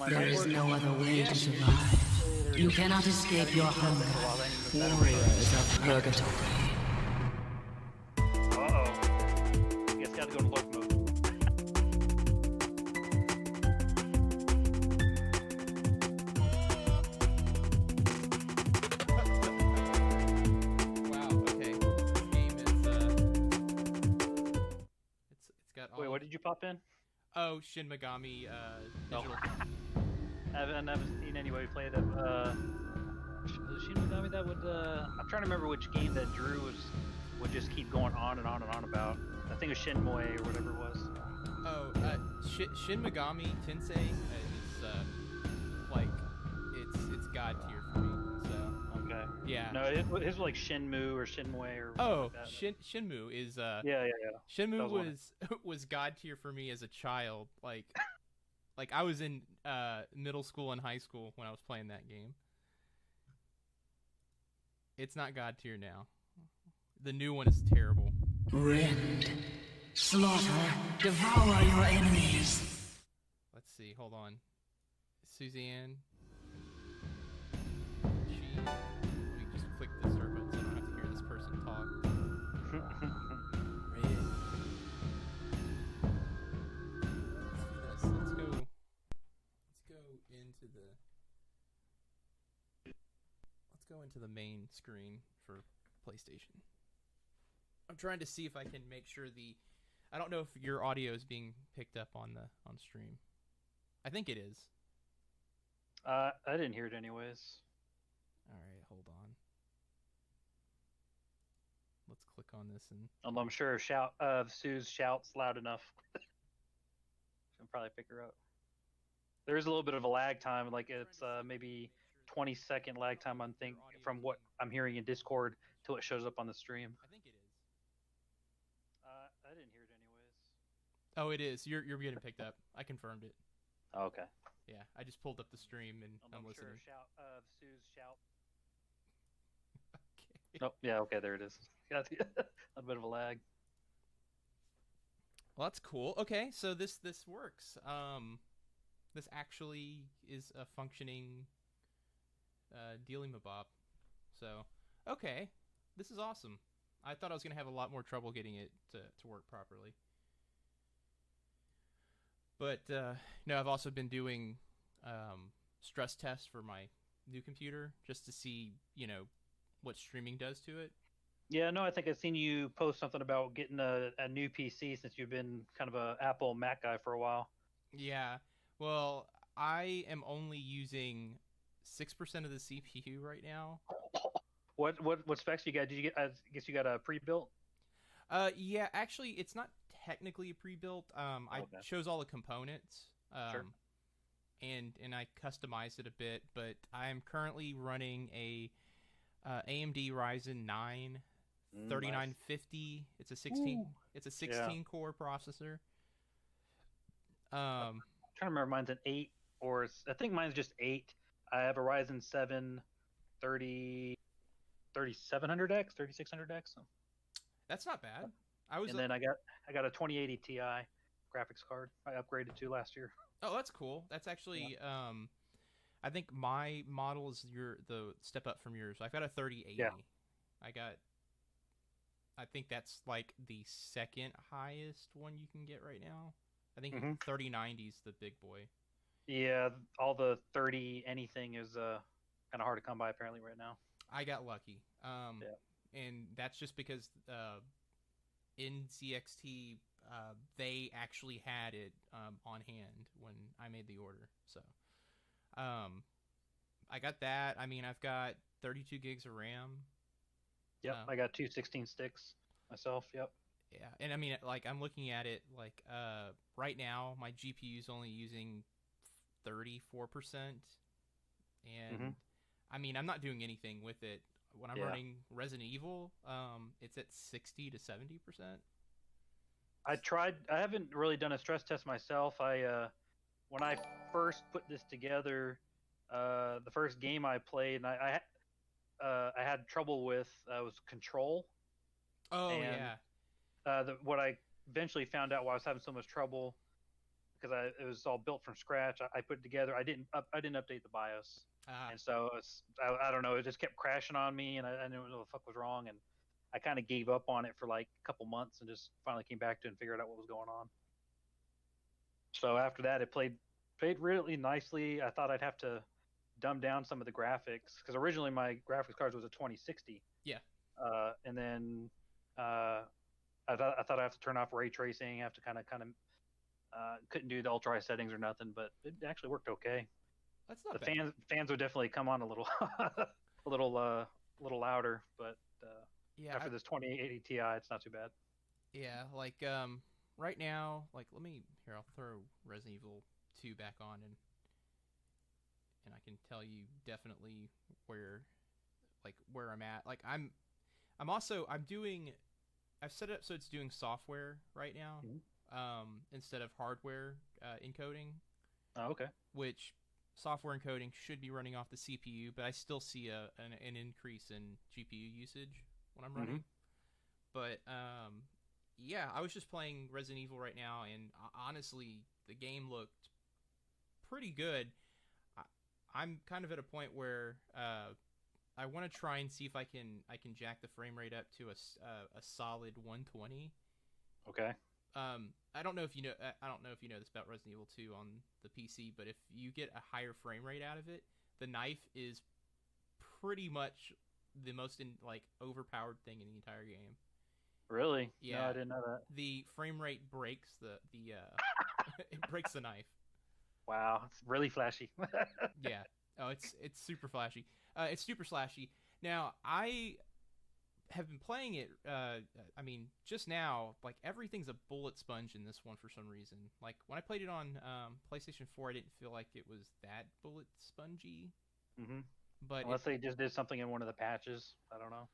There is no other way to survive. You cannot escape your hunger. Warriors of purgatory. Uh-oh. You guys gotta go to lurk mode. Wow, okay. This game is, it's got all... Wait, what did you pop in? Oh, Shin Megami, digital. I haven't seen anybody play that. Was it Shin Megami that would? I'm trying to remember which game that Drew would just keep going on and on and on about. I think it was Shenmue or whatever it was. Oh, Shin Megami Tensei is like it's god tier for me. So Okay. yeah. No, his was like Shenmue or Shenmue or. Oh, like that. Shinmue is Yeah. Shinmue was was god tier for me as a child. Like I was in middle school and high school when I was playing that game. It's not god tier now. The new one is terrible. Rend, slaughter, devour your enemies. Let's see. Hold on. Suzanne. We just click the start button so I don't have to hear this person talk. Red. Let's do this. Let's go into the main screen for PlayStation. I'm trying to see if I can make sure I don't know if your audio is being picked up on stream. I think it is. I didn't hear it anyways. All right, hold on. Let's click on this and. Although I'm sure Sue's shouts loud enough. She'll probably pick her up. There is a little bit of a lag time, like it's maybe 20-second lag time. From what I'm hearing in Discord till it shows up on the stream. I think it is. I didn't hear it anyways. Oh, it is. You're getting picked up. I confirmed it. Oh, okay. Yeah, I just pulled up the stream and I'm listening. Sure Sue's shout. Okay. Oh, yeah, okay, there it is. Got a bit of a lag. Well, that's cool. Okay, so this works. This actually is a functioning dealing mabob. So, okay, this is awesome. I thought I was gonna have a lot more trouble getting it to work properly. But no, I've also been doing stress tests for my new computer just to see, what streaming does to it. Yeah, no, I think I've seen you post something about getting a new PC since you've been kind of a Apple Mac guy for a while. Yeah, well, I am only using 6% of the CPU right now. What specs you got? Did you get? I guess you got a pre-built. Yeah, actually, it's not technically a pre-built. I chose all the components. Sure. And I customized it a bit, but I'm currently running a AMD Ryzen 9 3950. It's a 16. Ooh. It's a 16 core processor. I'm trying to remember. Mine's an 8, I think mine's just 8. I have a Ryzen 7 3700X, 3600X. So. That's not bad. Then I got a 2080 Ti graphics card. I upgraded to last year. Oh, that's cool. That's actually I think my model is the step up from yours. I've got a 3080. Yeah. I think that's like the second highest one you can get right now. I think 3090 is the big boy. Yeah, all the 30 anything is kind of hard to come by apparently right now. I got lucky. And that's just because in CXT they actually had it on hand when I made the order. So I got that. I mean, I've got 32 gigs of RAM. Yep, I got 2 16 sticks myself. Yep. Yeah, and I mean, like, I'm looking at it, like, right now, my GPU is only using 34%, and, I mean, I'm not doing anything with it. When I'm running Resident Evil, it's at 60 to 70%. I haven't really done a stress test myself. When I first put this together, the first game I played, and I had trouble with was Control. Oh, and, yeah. What I eventually found out why I was having so much trouble, because it was all built from scratch. I put it together. I didn't update the BIOS, and so I don't know. It just kept crashing on me, and I didn't know what the fuck was wrong, and I kind of gave up on it for like a couple months, and just finally came back to it and figured out what was going on. So after that, it played really nicely. I thought I'd have to dumb down some of the graphics, because originally my graphics card was a 2060. Yeah. And then I thought I'd have to turn off ray tracing. I have to kind of couldn't do the ultra high settings or nothing, but it actually worked okay. That's not the bad. fans would definitely come on a little a little louder, but yeah, after this 2080 Ti, it's not too bad. Yeah, like right now, like I'll throw Resident Evil 2 back on, and I can tell you definitely where I'm at. Like I'm doing, I've set it up so it's doing software right now, instead of hardware encoding. Oh, okay. Which software encoding should be running off the CPU, but I still see an increase in GPU usage when I'm running. But yeah, I was just playing Resident Evil right now, and honestly, the game looked pretty good. I'm kind of at a point where I want to try and see if I can jack the frame rate up to a solid 120. Okay. I don't know if you know this about Resident Evil 2 on the PC, but if you get a higher frame rate out of it, the knife is pretty much the most overpowered thing in the entire game. Really? Yeah. No, I didn't know that. The frame rate breaks it breaks the knife. Wow, it's really flashy. Yeah. Oh, it's super flashy. It's super slashy. Now, I have been playing it, I mean, just now, like, everything's a bullet sponge in this one for some reason. Like, when I played it on PlayStation 4, I didn't feel like it was that bullet spongy. But unless they just did something in one of the patches, I don't know.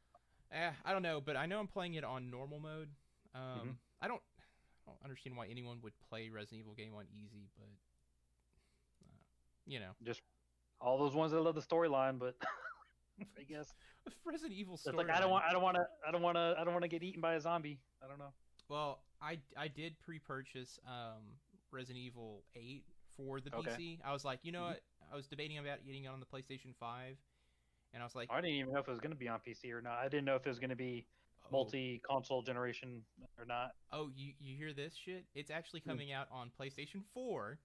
I don't know, but I know I'm playing it on normal mode. I don't understand why anyone would play Resident Evil game on easy, but you know, just all those ones that love the storyline, but I guess Resident Evil storyline. It's like I don't want to get eaten by a zombie. I don't know. Well, I did pre-purchase Resident Evil 8 for the PC. I was like, you know what? I was debating about getting it on the PlayStation 5, and I was like, I didn't even know if it was going to be on PC or not. I didn't know if it was going to be multi-console generation or not. Oh, you hear this shit? It's actually coming out on PlayStation 4.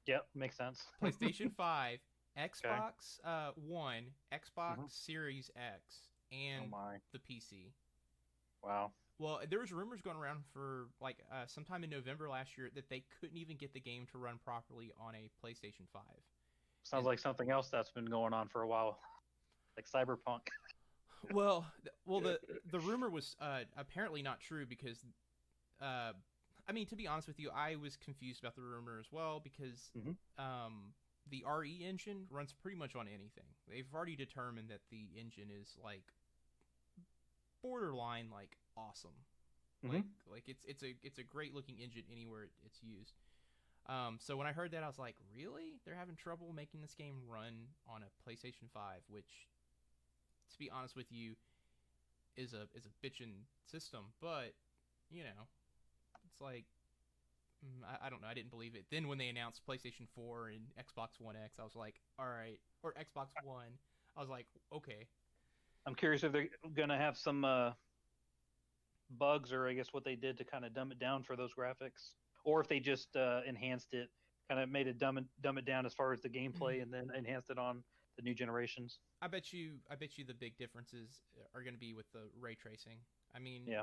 Yep, makes sense. PlayStation 5, Xbox One, Xbox Series X, and the PC. Wow. Well, there was rumors going around for sometime in November last year that they couldn't even get the game to run properly on a PlayStation 5. Sounds like something else that's been going on for a while, like Cyberpunk. Well, the rumor was apparently not true because, I mean, to be honest with you, I was confused about the rumor as well because the RE engine runs pretty much on anything. They've already determined that the engine is borderline awesome. It's a great looking engine anywhere it's used. So when I heard that, I was like, really? They're having trouble making this game run on a PlayStation 5, which, to be honest with you, is a bitchin' system. But, you know, it's like, I don't know. I didn't believe it. Then when they announced PlayStation 4 and Xbox One X, I was like, all right. Or Xbox One. I was like, okay. I'm curious if they're going to have some bugs, or I guess what they did to kind of dumb it down for those graphics. Or if they just enhanced it, kind of made it dumb it down as far as the gameplay, and then enhanced it on the new generations. I bet you the big differences are going to be with the ray tracing. I mean, yeah,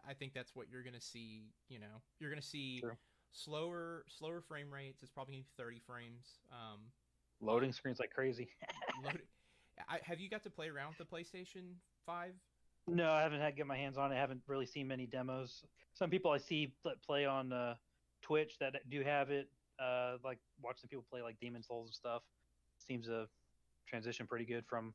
I think that's what you're going to see. You know, you're going to see slower frame rates. It's probably going to be 30 frames. Loading screens like crazy. Have you got to play around with the PlayStation 5? No, I haven't had to get my hands on it. I haven't really seen many demos. Some people I see play on Twitch that do have it. Like watching people play like Demon Souls and stuff. Seems to transition pretty good from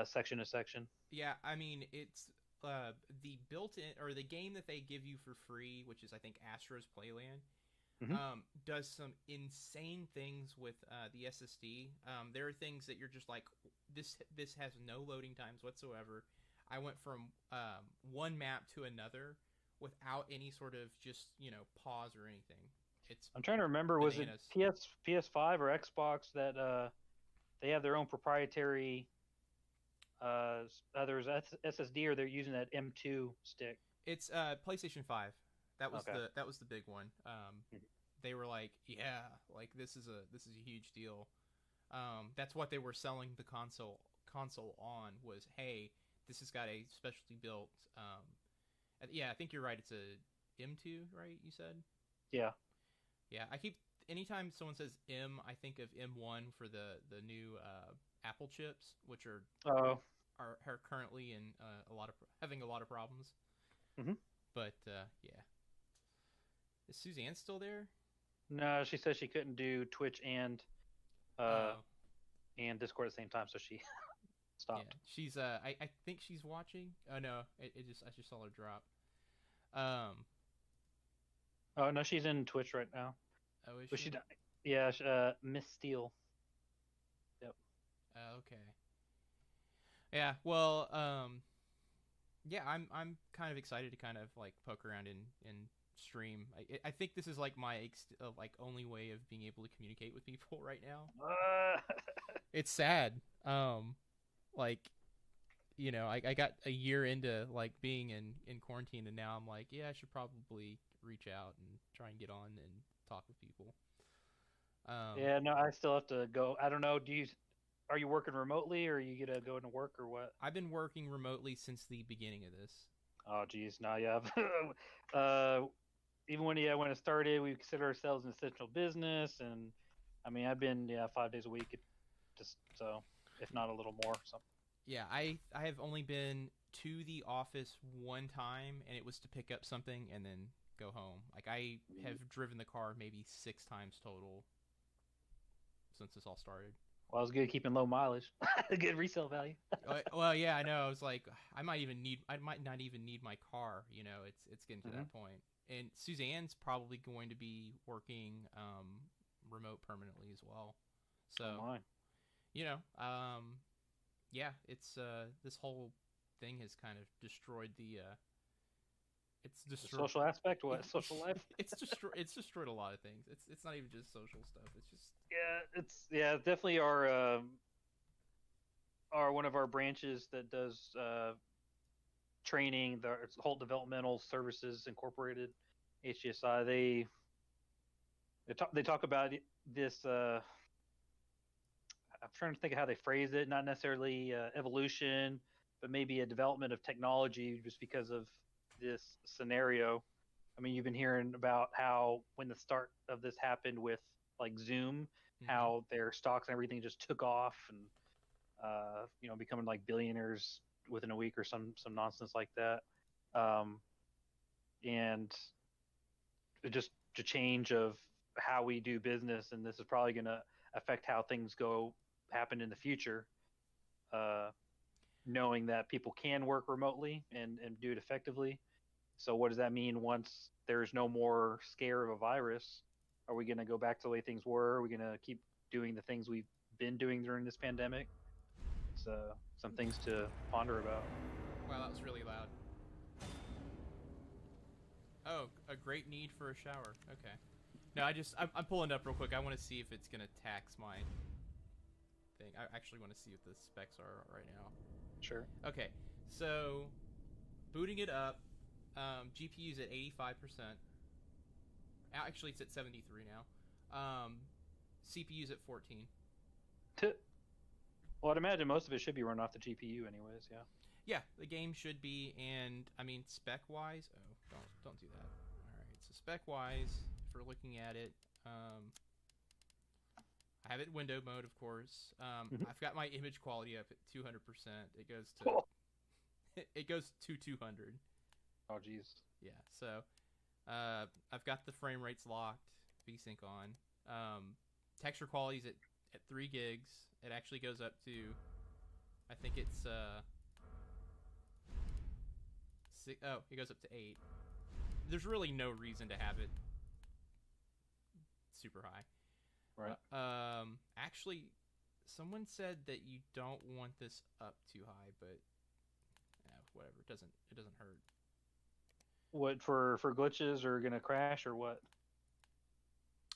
section to section. Yeah, I mean it's the built-in or the game that they give you for free, which is I think Astro's Playland. Does some insane things with the SSD. There are things that you're just like, this has no loading times whatsoever. I went from one map to another without any sort of just pause or anything. I'm trying to remember, bananas. was it PS5 or Xbox that they have their own proprietary there's SSD, or they're using that M2 stick? It's PlayStation 5. That was Okay. that was the big one. They were like, yeah, like this is a huge deal. That's what they were selling the console on, was, hey, this has got a specialty built. Yeah, I think you're right. It's a M2, right? You said. Yeah. Yeah, I keep anytime someone says M, I think of M1 for the new Apple chips, which are currently in having a lot of problems. But yeah, is Suzanne still there? No, she said she couldn't do Twitch and Discord at the same time, so she stopped. Yeah, she's I think she's watching. Oh no, I just saw her drop. Oh no, she's in Twitch right now. Oh, is But she? Yeah, Miss Steele. Yep. Okay. Yeah. Well, yeah, I'm kind of excited to kind of like poke around in stream. I think this is like my like only way of being able to communicate with people right now. It's sad. Like, I got a year into like being in quarantine, and now I'm like, yeah, I should probably reach out and try and get on and talk with people. Yeah, no, I still have to go. I don't know. Are you working remotely, or are you gonna go into work, or what? I've been working remotely since the beginning of this. Oh, geez, now you have. Even when it started, we consider ourselves an essential business, and I mean, I've been 5 days a week, just so if not a little more. So. Yeah, I have only been to the office one time, and it was to pick up something and then go home. Like, I have driven the car maybe 6 times total since this all started. Well, it's good keeping low mileage, good resale value. Well, yeah, I know. I was like, I might not even need my car. It's getting to that point. And Suzanne's probably going to be working remote permanently as well. So, yeah, it's this whole thing has kind of destroyed the social aspect. What social life? It's destroyed a lot of things. It's not even just social stuff. It's just definitely our one of our branches that does training, the Holt Developmental Services Incorporated, HDSI. They talk about this. I'm trying to think of how they phrase it. Not necessarily evolution, but maybe a development of technology, just because of this scenario. I mean, you've been hearing about how when the start of this happened with like Zoom, how their stocks and everything just took off, and becoming like billionaires within a week or some nonsense like that. And just a change of how we do business, and this is probably going to affect how things happen in the future. Knowing that people can work remotely and do it effectively. So what does that mean once there's no more scare of a virus? Are we going to go back to the way things were? Are we going to keep doing the things we've been doing during this pandemic? So some things to ponder about. Wow, that was really loud. Oh, a great need for a shower. Okay. No, I'm pulling up real quick. I want to see if it's going to tax my thing. I actually want to see what the specs are right now. Sure. Okay, so booting it up, GPU's at 85%. Actually, it's at 73 now. CPU's at 14. Well, I'd imagine most of it should be run off the GPU anyways, yeah. Yeah, the game should be, and I mean spec-wise. Oh, don't do that. All right, so spec-wise, if we're looking at it, I have it in window mode, of course. I've got my image quality up at 200%. It goes to It goes to 200. Oh, jeez. Yeah, so I've got the frame rates locked, VSync on. Texture quality's at 3 gigs. It actually goes up to, I think it's it goes up to 8. There's really no reason to have it super high. Right. Actually, someone said that you don't want this up too high, but whatever. It doesn't hurt. What for glitches or gonna crash or what?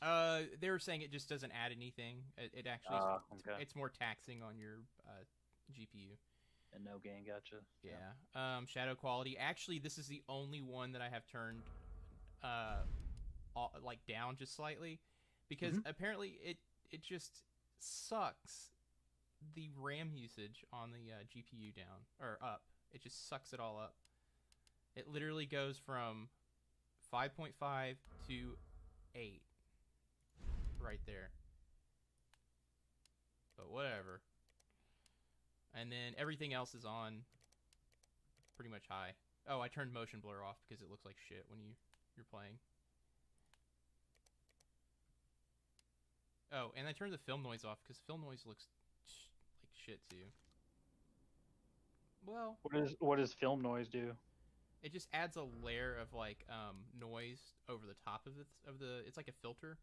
They were saying it just doesn't add anything. It actually okay. it's more taxing on your GPU. And no gain, gotcha. Yeah. Shadow quality. Actually, this is the only one that I have turned like down just slightly, because apparently it just sucks the RAM usage on the GPU down or up. It just sucks it all up. It literally goes from 5.5 to 8 right there. But whatever. And then everything else is on pretty much high. Oh, I turned motion blur off because it looks like shit when you're playing. Oh, and I turned the film noise off because film noise looks like shit too. Well, what does film noise do? It just adds a layer of like noise over the top of the. It's like a filter.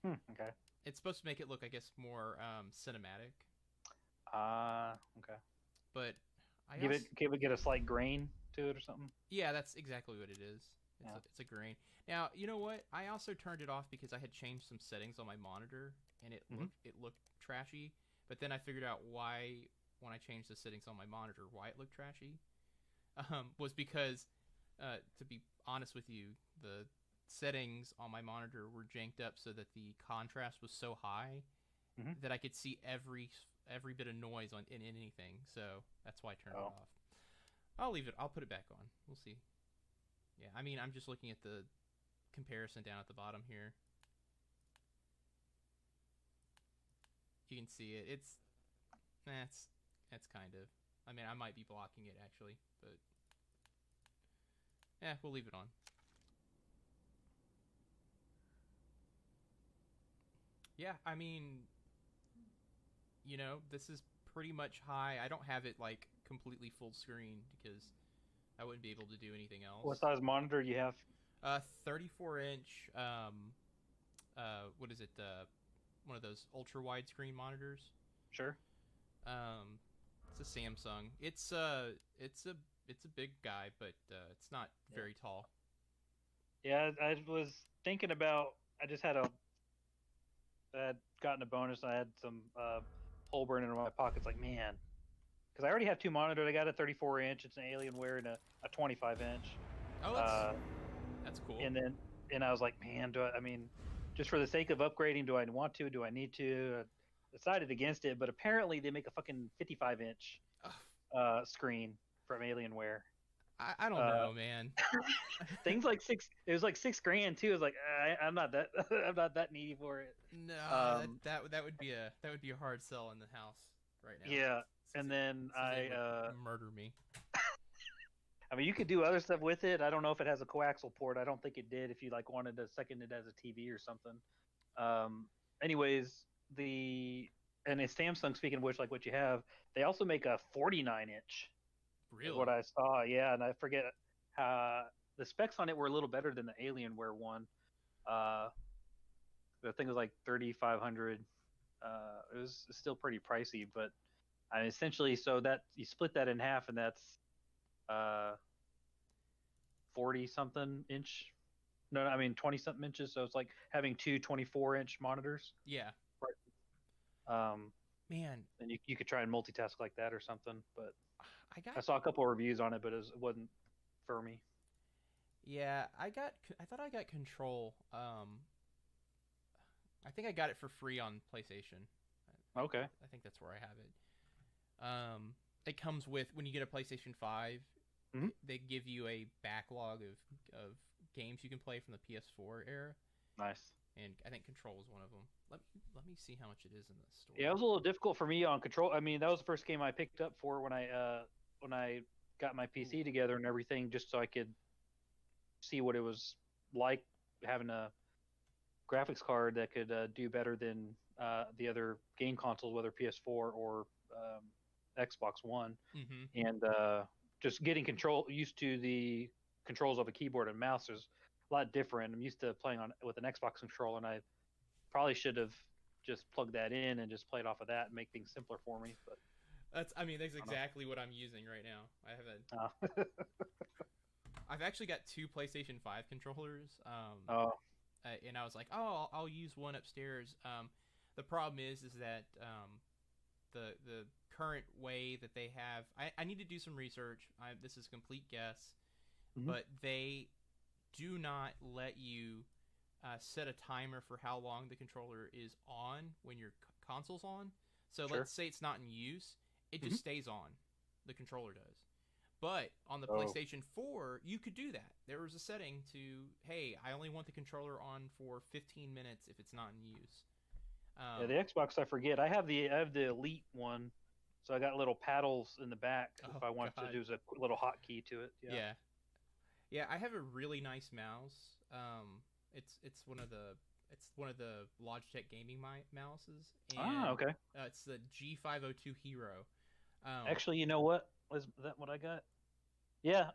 Okay. It's supposed to make it look, I guess, more cinematic. Okay. But I get a slight grain to it or something. Yeah, that's exactly what it is. It's a grain. Now, you know what? I also turned it off because I had changed some settings on my monitor, and it looked trashy. But then I figured out why, when I changed the settings on my monitor, why it looked trashy. Was because, to be honest with you, the settings on my monitor were janked up so that the contrast was so high that I could see every bit of noise in anything. So that's why I turned it off. I'll leave it. I'll put it back on. We'll see. Yeah, I mean, I'm just looking at the comparison down at the bottom here. You can see it. That's kind of. I mean, I might be blocking it actually, but yeah, we'll leave it on. Yeah, I mean, you know, this is pretty much high. I don't have it like completely full screen because I wouldn't be able to do anything else. What size monitor you have? 34-inch. What is it? One of those ultra widescreen monitors. Sure. It's a Samsung. It's a big guy, but it's not very tall. Yeah, I was thinking about. I had gotten a bonus. I had some hole burning in my pockets. Like, man, because I already have 2 monitors. I got a 34-inch. It's an Alienware and a 25-inch. Oh, that's cool. And I was like, man, I mean, just for the sake of upgrading, do I want to? Do I need to? I decided against it, but apparently they make a fucking 55-inch screen from Alienware. I don't know, man. Things like it was like $6,000 too. I was like, I'm not that needy for it. No, that would be a hard sell in the house right now. Yeah, and then murder me. I mean, you could do other stuff with it. I don't know if it has a coaxial port. I don't think it did. If you like wanted to second it as a TV or something. Anyways, and it's Samsung. Speaking of which, like what you have, they also make a 49-inch. Really? What I saw, yeah, and I forget the specs on it were a little better than the Alienware one. The thing was like $3,500. It was still pretty pricey, but I mean, essentially, so that you split that in half, and that's 40-something inch. No, I mean 20-something inches. So it's like having 2 24-inch monitors. Yeah. Right. Man. And you could try and multitask like that or something, but I saw a couple of reviews on it, but it wasn't for me. Yeah, I thought I got Control. I think I got it for free on PlayStation. Okay. I think that's where I have it. It comes with, when you get a PlayStation 5, they give you a backlog of games you can play from the PS4 era. Nice. And I think Control is one of them. Let me see how much it is in the store. Yeah, it was a little difficult for me on Control. I mean, that was the first game I picked up for when I got my PC together and everything, just so I could see what it was like having a graphics card that could do better than the other game consoles, whether PS4 or Xbox One, Mm-hmm. and just getting used to the controls of a keyboard and mouse is a lot different. I'm used to playing with an Xbox controller, and I probably should have just plugged that in and just played off of that and make things simpler for me. But that's exactly what I'm using right now. I've actually got 2 PlayStation 5 controllers. And I was like, oh, I'll use one upstairs. The problem is that the current way that they have, I need to do some research. This is a complete guess, but they do not let you set a timer for how long the controller is on when your console's on. So let's say it's not in use, it just stays on. The controller does. But on the PlayStation 4, you could do that. There was a setting to, hey, I only want the controller on for 15 minutes if it's not in use. Yeah, the Xbox, I forget. I have the Elite one, so I got little paddles in the back if I want to do a little hotkey to it. Yeah, I have a really nice mouse. It's one of the Logitech gaming mouses. And, okay. It's the G502 Hero. Actually, you know what? Was that what I got? Yeah,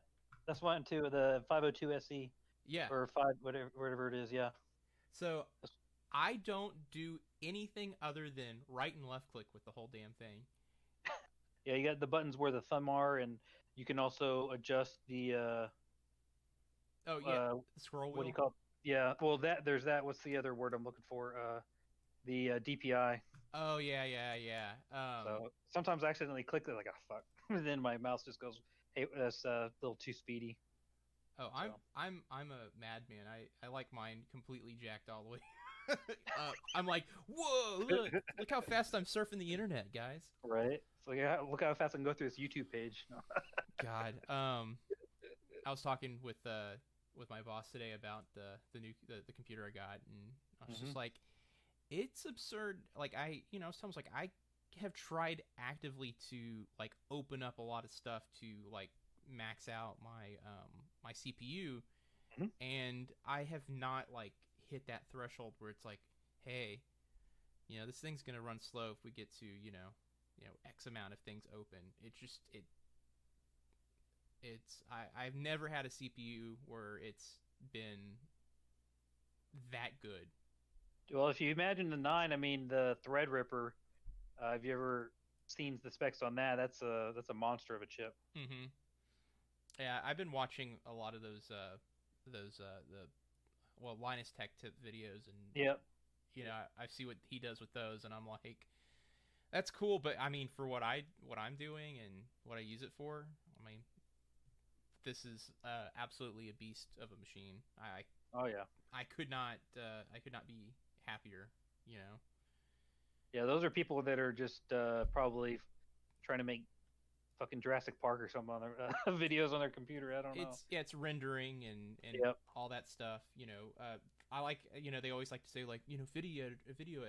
that's mine too. The 502 SE. Yeah. Or whatever it is. Yeah. So I don't do anything other than right and left click with the whole damn thing. Yeah, you got the buttons where the thumb are, and you can also adjust the. Scroll wheel. What do you call it? Yeah. Well, there's that. What's the other word I'm looking for? The DPI. Oh yeah. So sometimes I accidentally click it, like, oh fuck. And then my mouse just goes, hey, that's a little too speedy. Oh, I'm a madman. I like mine completely jacked all the way. I'm like, whoa, look how fast I'm surfing the internet, guys. Right. So yeah, look how fast I can go through this YouTube page. God. I was talking with my boss today about the new computer I got, and I was just like, it's absurd. Like it's almost like I have tried actively to like open up a lot of stuff to like max out my CPU, and I have not like hit that threshold where it's like, hey, this thing's gonna run slow if we get to X amount of things open. I've never had a CPU where it's been that good. Well, if you imagine the 9, I mean the Threadripper, have you ever seen the specs on that? That's a monster of a chip. Mm-hmm. Yeah, I've been watching a lot of those Linus Tech Tip videos, and I see what he does with those, and I'm like, that's cool, but I mean, for what I'm doing and what I use it for, I mean, this is absolutely a beast of a machine. I could not be happier. Yeah, those are people that are just probably trying to make fucking Jurassic Park or something on their videos on their computer. I don't know. It's rendering and all that stuff. I like they always like to say like video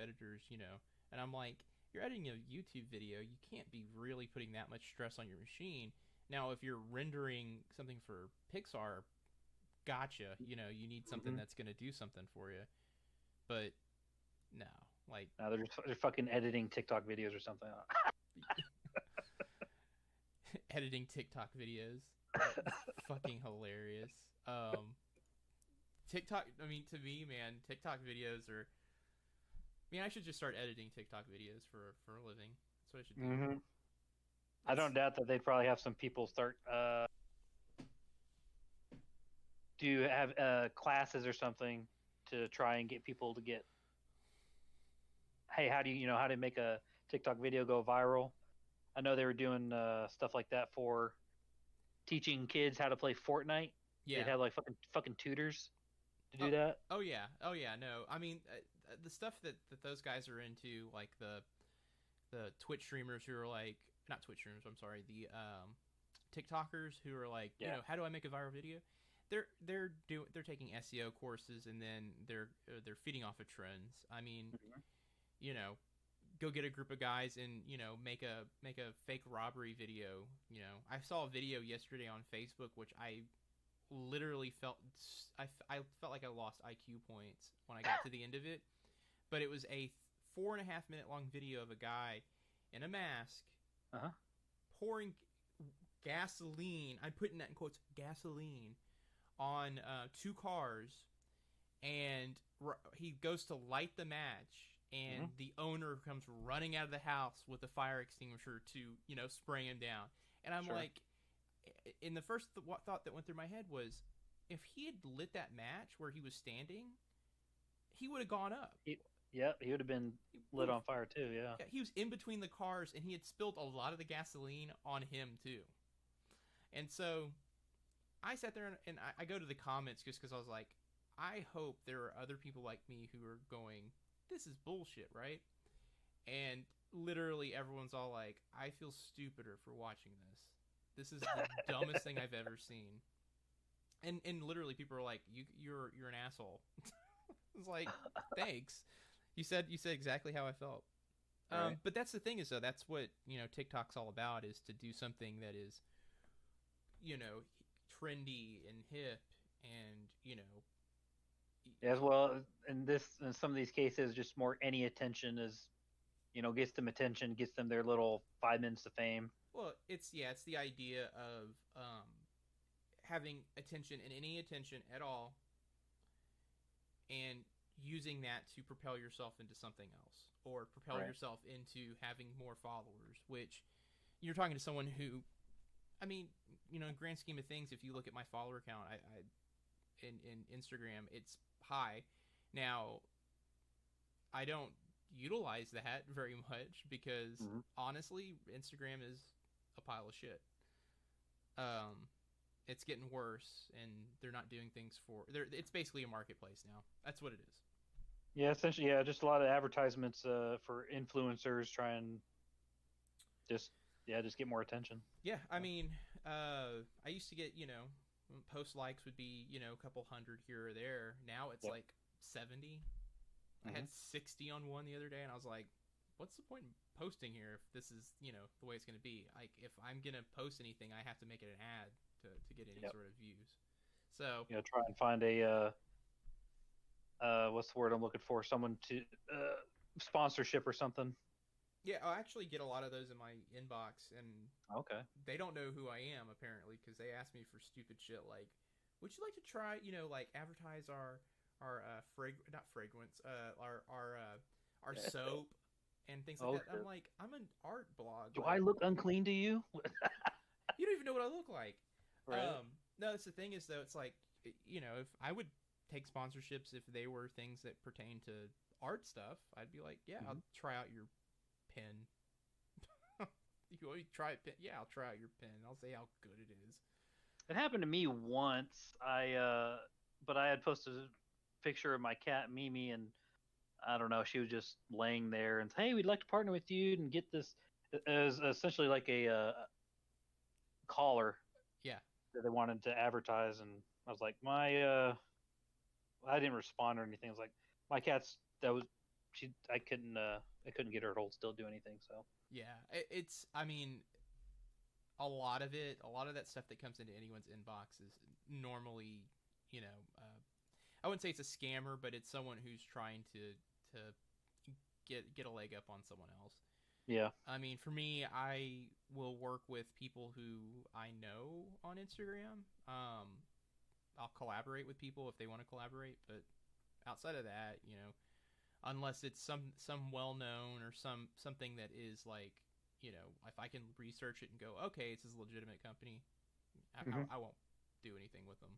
editors. And I'm like, you're editing a YouTube video, you can't be really putting that much stress on your machine. Now, if you're rendering something for Pixar, gotcha. You need something that's gonna do something for you. But no, like no, they're fucking editing TikTok videos or something. Editing TikTok videos, fucking hilarious. TikTok. I mean, to me, man, TikTok videos are. I mean, I should just start editing TikTok videos for a living. That's what I should do. I don't doubt that they'd probably have some people start do have classes or something to try and get people to get. Hey, how do how to make a TikTok video go viral? I know they were doing stuff like that for teaching kids how to play Fortnite. Yeah, they'd have like fucking tutors to do that. Oh yeah. No, I mean the stuff that those guys are into, like the Twitch streamers who are like not Twitch streamers. I'm sorry, the TikTokers who are like, how do I make a viral video? They're taking SEO courses, and then they're feeding off of trends. I mean, go get a group of guys and make a fake robbery video. I saw a video yesterday on Facebook which I literally felt like I lost IQ points when I got to the end of it. But it was a 4.5-minute long video of a guy in a mask pouring gasoline. I'm putting that in quotes, gasoline, on 2 cars, and he goes to light the match, and the owner comes running out of the house with a fire extinguisher to spray him down. And I'm like, in the first thought that went through my head was, if he had lit that match where he was standing, he would have gone up. He would have been lit on fire too. Yeah, he was in between the cars, and he had spilled a lot of the gasoline on him too. And so I sat there and I go to the comments just because I was like, I hope there are other people like me who are going, this is bullshit, right? And literally everyone's all like, I feel stupider for watching this. This is the dumbest thing I've ever seen. And literally people are like, you're an asshole. It's like, thanks. You said exactly how I felt. Right. But that's the thing is, though, that's what TikTok's all about, is to do something that is trendy and hip, and as well. In some of these cases, just more any attention is gets them attention, gets them their little 5 minutes of fame. Well, it's the idea of having attention, and any attention at all, and using that to propel yourself into something else, or propel yourself into having more followers, which you're talking to someone who, I mean, in grand scheme of things, if you look at my follower count, I in Instagram, it's high. Now, I don't utilize that very much because honestly, Instagram is a pile of shit. It's getting worse, and they're not doing things it's basically a marketplace now. That's what it is. Yeah, essentially, just a lot of advertisements for influencers trying just get more attention. Yeah, I mean, I used to get, post likes would be, a couple hundred here or there. Now it's like 70. I had 60 on one the other day, and I was like, what's the point in posting here if this is, the way it's going to be? Like, if I'm going to post anything, I have to make it an ad to get any sort of views. So try and find a what's the word I'm looking for? Someone to sponsorship or something. Yeah, I'll actually get a lot of those in my inbox, and they don't know who I am apparently, because they ask me for stupid shit like, would you like to try, like advertise our soap and things like that. I'm like, I'm an art blog. Do I look unclean to you? You don't even know what I look like. Right. No, that's the thing is, though, it's like, if I would take sponsorships if they were things that pertain to art stuff, I'd be like, yeah, I'll try out your pen. You want me to try a pen? Yeah, I'll try out your pen. I'll say how good it is. It happened to me once. But I had posted a picture of my cat Mimi, and I don't know, she was just laying there and hey, we'd like to partner with you and get this. It was essentially like a collar. Yeah. That they wanted to advertise, and I was like, I didn't respond or anything. I was like, my cat's I couldn't get her to hold still, do anything. So yeah, it's, I mean, a lot of that stuff that comes into anyone's inbox is normally, I wouldn't say it's a scammer, but it's someone who's trying to get a leg up on someone else. Yeah. I mean, for me, I will work with people who I know on Instagram. I'll collaborate with people if they want to collaborate, but outside of that, unless it's some well-known or something that is like, if I can research it and go, okay, it's a legitimate company, I won't do anything with them.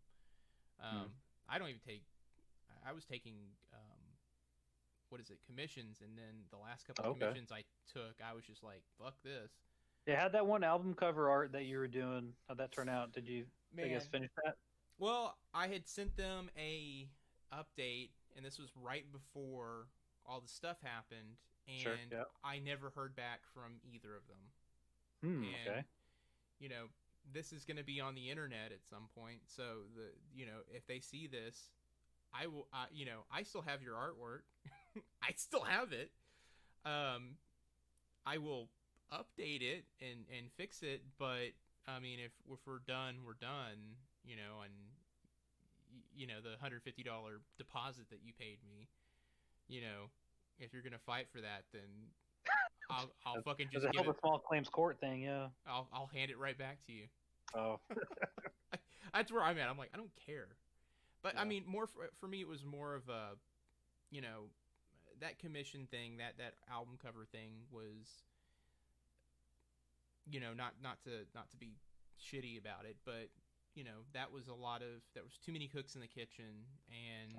I don't even I was taking, commissions, and then the last couple of commissions I took, I was just like, fuck this. Yeah, had that one album cover art that you were doing, how'd that turn out? Did you, I guess, finish that? Well, I had sent them a update, and this was right before all the stuff happened, and I never heard back from either of them. And, this is going to be on the internet at some point, so if they see this, I will, I still have your artwork. I still have it. I will update it and fix it, but I mean, if we're done, we're done, you know, and you know the $150 deposit that you paid me, you know, if you're gonna fight for that, then I'll fucking just give it. The small claims court thing, yeah. I'll hand it right back to you. Oh, That's where I'm at. I'm like, I don't care, but Yeah. I mean, more for me, it was more of a, you know, that commission thing, that album cover thing was, you know, not to be shitty about it, but you know, that was too many cooks in the kitchen, and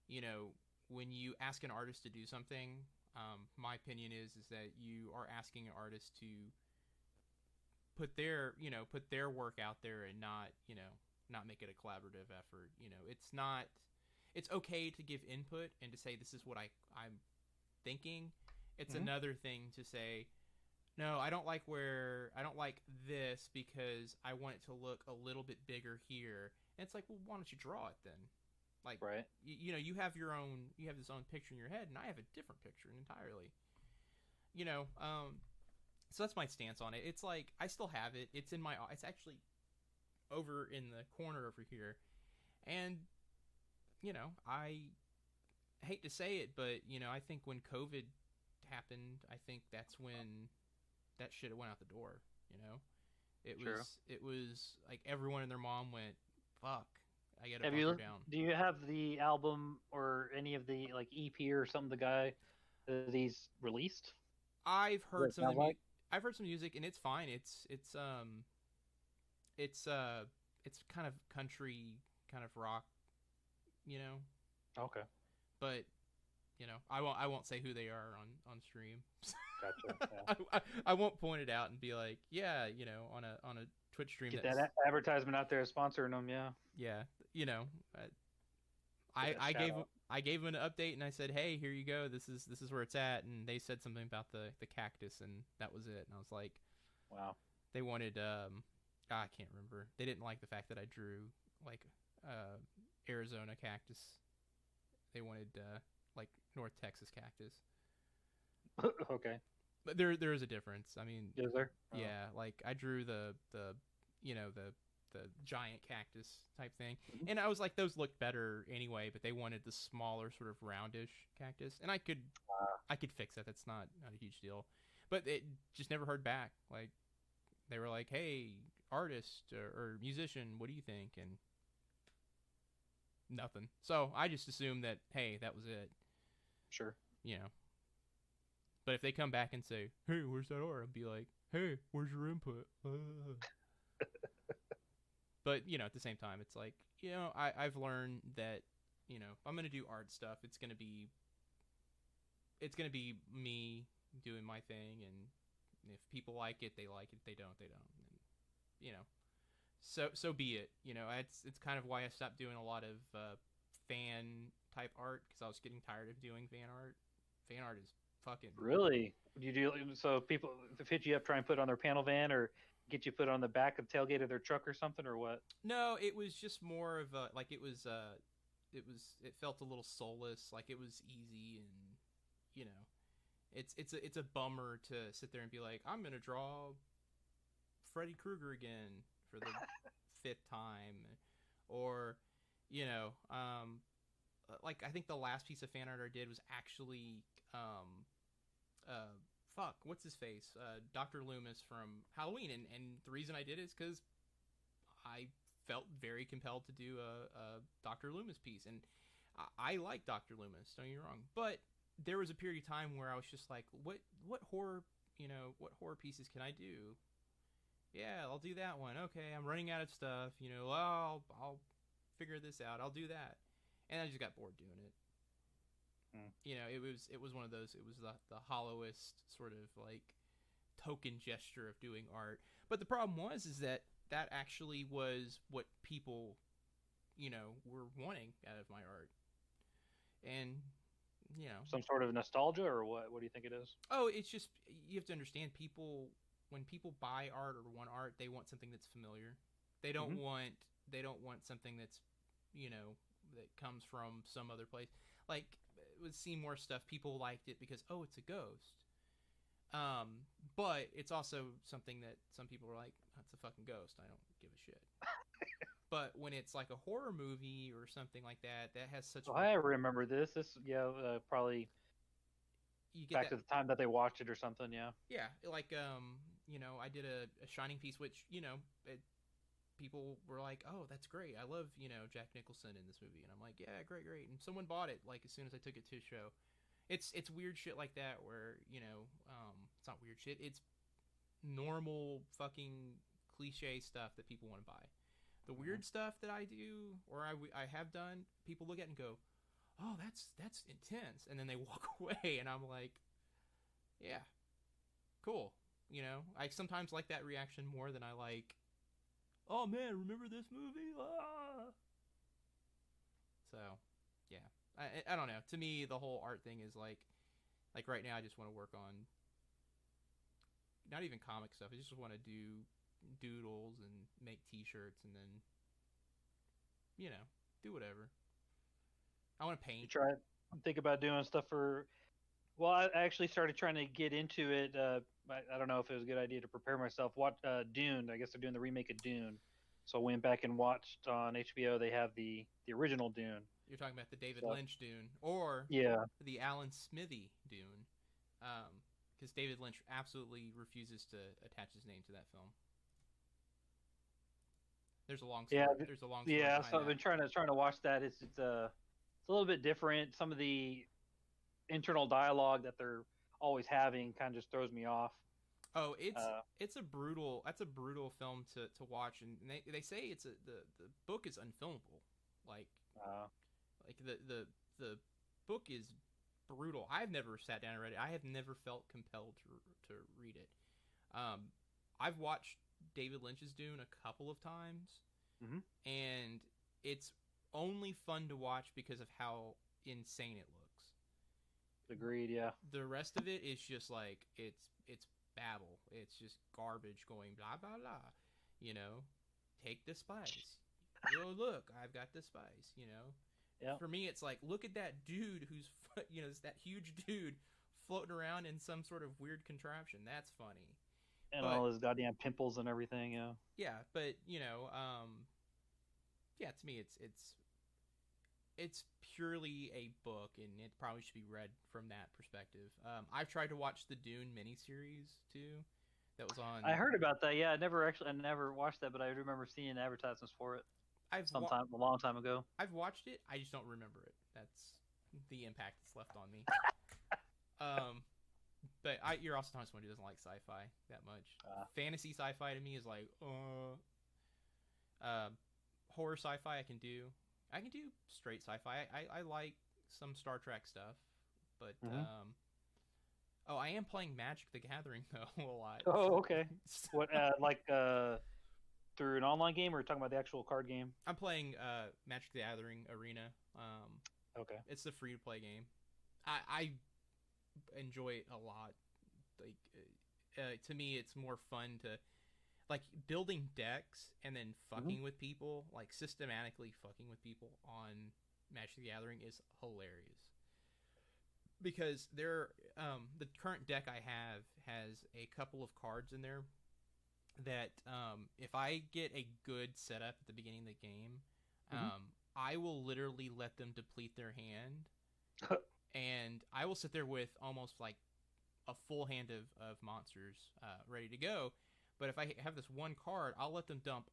you know, when you ask an artist to do something, my opinion is that you are asking an artist to put their work out there and not make it a collaborative effort. You know, it's okay to give input and to say this is what I'm thinking. It's another thing to say, no, I don't like this because I want it to look a little bit bigger here. And it's like, well, why don't you draw it then? Like, right. You know, you have this own picture in your head, and I have a different picture entirely. You know, so that's my stance on it. It's like, I still have it. It's actually over in the corner over here. And, you know, I hate to say it, but, you know, I think when COVID happened, I think that's when that shit went out the door, you know? It was like everyone and their mom went, fuck, I gotta bunker down. Do you have the album or any of the like EP or something the guy that he's released? I've heard some music, and it's fine. It's kind of country, kind of rock, you know. Okay. But you know, I won't say who they are on stream. Gotcha. Yeah. I won't point it out and be like, yeah, you know, on a Twitch stream. Get that advertisement out there sponsoring them, yeah. Yeah, you know, I gave them an update and I said, hey, here you go. This is where it's at, and they said something about the cactus, and that was it. And I was like, wow. They wanted I can't remember. They didn't like the fact that I drew like Arizona cactus. They wanted like North Texas cactus. Okay. But there is a difference. I mean, is there? Yeah, like I drew the you know the giant cactus type thing, and I was like, those look better anyway. But they wanted the smaller sort of roundish cactus, and I could fix that. That's not a huge deal. But it just never heard back. Like they were like, hey, artist or musician, what do you think? And nothing. So I just assumed that, hey, that was it. Sure. You know. But if they come back and say, hey, where's that art? I'll be like, hey, where's your input? But, you know, at the same time, it's like, you know, I've learned that, you know, if I'm going to do art stuff, it's going to be me doing my thing. And if people like it, they like it. If they don't, they don't. And, you know, so be it. You know, it's kind of why I stopped doing a lot of fan type art, because I was getting tired of doing fan art. Fan art is fucking... Really? You do so people hit you up, try and put it on their panel van, or get you put on the back of the tailgate of their truck or something, or what? No, it was just more of a, like, it felt a little soulless, like it was easy, and you know, it's a bummer to sit there and be like, I'm gonna draw Freddy Krueger again for the 5th time, or you know, like I think the last piece of fan art I did was actually what's his face? Dr. Loomis from Halloween, and the reason I did it is because I felt very compelled to do a Dr. Loomis piece, and I like Dr. Loomis, don't get me wrong, but there was a period of time where I was just like, what horror pieces can I do? Yeah, I'll do that one. Okay, I'm running out of stuff, you know, I'll figure this out, I'll do that. And I just got bored doing it. You know, it was one of those, it was the hollowest sort of like token gesture of doing art. But the problem is that actually was what people, you know, were wanting out of my art. And, you know, some sort of nostalgia, or what do you think it is? Oh, it's just, you have to understand, when people buy art or want art, they want something that's familiar. They don't want something that's, you know, that comes from some other place. Like with Seymour stuff, people liked it because, oh, it's a ghost. But it's also something that some people are like, that's a fucking ghost. I don't give a shit. But when it's like a horror movie or something like that, that has such. Oh, I remember this. Probably you get back that, to the time that they watched it or something. Yeah. Yeah, like I did a Shining piece, which people were like, oh, that's great. I love Jack Nicholson in this movie, and I'm like, yeah, great. And someone bought it like as soon as I took it to a show. It's weird shit like that where it's not weird shit. It's normal fucking cliche stuff that people want to buy. The weird stuff that I do or I have done, people look at it and go, oh, that's intense, and then they walk away, and I'm like, yeah, cool. I sometimes like that reaction more than I like, oh man, remember this movie? Ah! So, yeah, I don't know. To me, the whole art thing is like right now, I just want to work on not even comic stuff. I just want to do doodles and make T-shirts, and then do whatever. I want to paint. Think about doing stuff for. Well, I actually started trying to get into it. I don't know if it was a good idea to prepare myself. Dune. I guess they're doing the remake of Dune. So I went back and watched on HBO. They have the original Dune. You're talking about the David Lynch Dune, or the Alan Smithy Dune, because David Lynch absolutely refuses to attach his name to that film. There's a long story. There's a long story. Yeah, so I've been trying to watch that. It's a little bit different. Some of the internal dialogue that they're always having kind of just throws me off. Oh, it's a brutal. That's a brutal film to watch, and they say the book is unfilmable. Like the book is brutal. I've never sat down and read it. I have never felt compelled to read it. I've watched David Lynch's Dune a couple of times, and it's only fun to watch because of how insane it looks. Agreed. Yeah. The rest of it is just like it's babble. It's just garbage going blah blah blah. Take the spice. Oh look, I've got the spice. Yeah. For me, it's like, look at that dude who's it's that huge dude floating around in some sort of weird contraption. That's funny. And all his goddamn pimples and everything. Yeah. Yeah, but yeah, to me, it's purely a book, and it probably should be read from that perspective. I've tried to watch the Dune miniseries too. That was on. I heard about that. Yeah, I never watched that, but I remember seeing advertisements for it. A long time ago. I've watched it. I just don't remember it. That's the impact it's left on me. But you're also talking to someone who doesn't like sci-fi that much. Fantasy sci-fi to me is like, horror sci-fi I can do. I can do straight sci-fi. I like some Star Trek stuff, but I am playing Magic the Gathering though a lot. Oh, okay. What through an online game, or are you talking about the actual card game? I'm playing Magic the Gathering Arena. Okay. It's the free-to-play game. I enjoy it a lot. Like, to me, it's more fun to like building decks and then fucking with people, like systematically fucking with people on Magic the Gathering is hilarious. Because the current deck I have has a couple of cards in there that if I get a good setup at the beginning of the game, I will literally let them deplete their hand, and I will sit there with almost like a full hand of monsters ready to go. But if I have this one card, I'll let them dump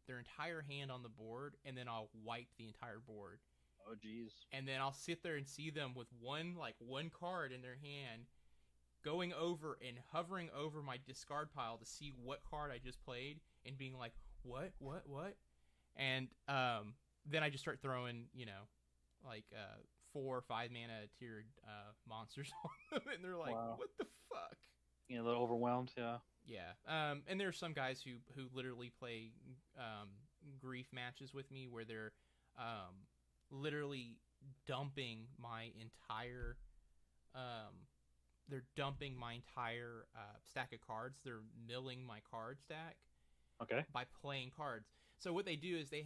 their entire hand on the board, and then I'll wipe the entire board. Oh, jeez. And then I'll sit there and see them with one card in their hand, going over and hovering over my discard pile to see what card I just played, and being like, what? And then I just start throwing, 4 or 5 mana tiered monsters on them, and they're like, wow. What the fuck? A little overwhelmed, yeah. Yeah, and there are some guys who literally play grief matches with me where they're literally dumping my entire stack of cards. They're milling my card stack. Okay. By playing cards. So what they do is they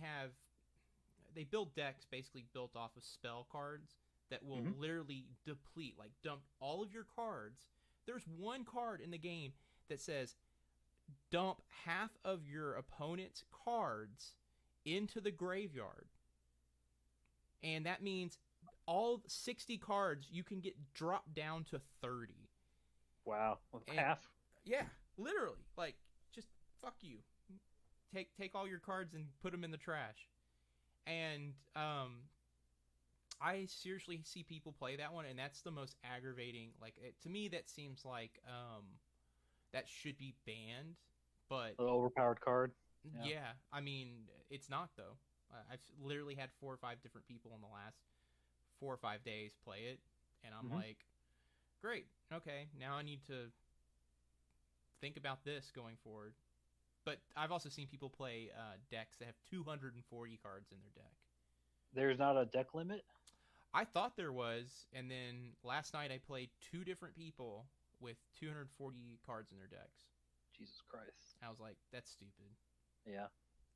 build decks basically built off of spell cards that will literally deplete, like dump all of your cards There's one card in the game that says dump half of your opponent's cards into the graveyard. And that means all 60 cards you can get dropped down to 30. Wow. And, Half? Yeah, literally. Like, just fuck you. Take all your cards and put them in the trash. And I seriously see people play that one, and that's the most aggravating. Like, to me, that seems like that should be banned. But The overpowered card? Yeah, I mean, it's not, though. I've literally had 4 or 5 different people in the last 4 or 5 days play it, and I'm like, great, okay, now I need to think about this going forward. But I've also seen people play decks that have 240 cards in their deck. There's not a deck limit? I thought there was, and then last night I played 2 different people with 240 cards in their decks. Jesus Christ. I was like, that's stupid. Yeah.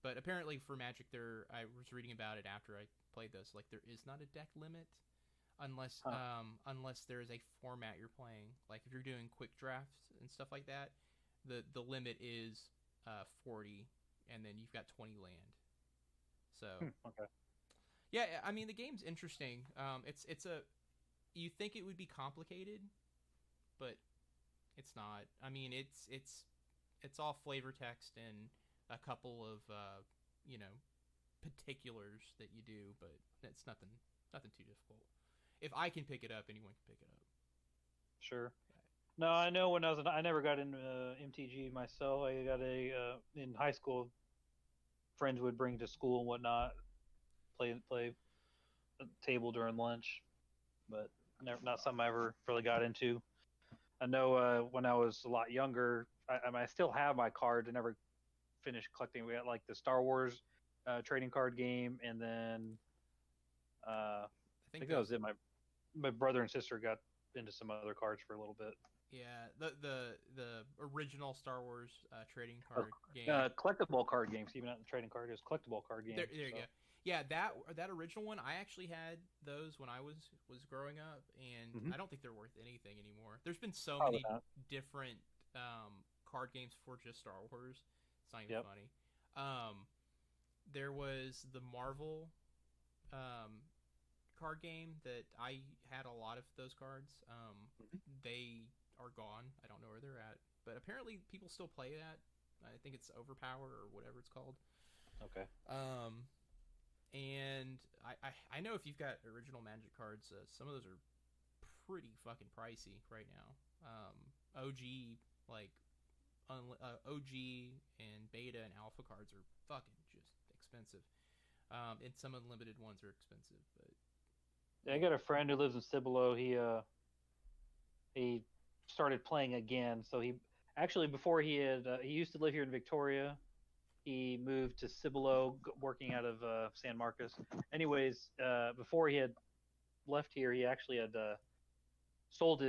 But apparently for Magic, I was reading about it after I played this. Like, there is not a deck limit unless there is a format you're playing. Like, if you're doing quick drafts and stuff like that, the limit is 40, and then you've got 20 land. So okay. Yeah, I mean, the game's interesting. It's a, you think it would be complicated, but it's not. I mean, it's all flavor text and a couple of particulars that you do, but it's nothing too difficult. If I can pick it up, anyone can pick it up. Sure. No, I know when I never got into MTG myself. I got in high school, friends would bring to school and whatnot, play a table during lunch, but not something I ever really got into. I know when I was a lot younger, I still have my cards. I never finished collecting. We got like the Star Wars trading card game, and then I think that was it. My brother and sister got into some other cards for a little bit. Yeah, the original Star Wars trading card game. Collectible card games, even not the trading card, it was collectible card games. There you go. Yeah, that original one, I actually had those when I was growing up, and I don't think they're worth anything anymore. There's been so many different card games for just Star Wars. It's not even funny. There was the Marvel card game that I had a lot of those cards. They are gone. I don't know where they're at, but apparently people still play that. I think it's Overpower or whatever it's called. Okay. And I know if you've got original Magic cards, some of those are pretty fucking pricey right now. OG OG and beta and alpha cards are fucking just expensive. And some unlimited ones are expensive, but yeah, I got a friend who lives in Cibolo. He started playing again. So he actually, before he used to live here in Victoria. He moved to Cibolo, working out of San Marcos. Anyways, before he had left here, he actually had sold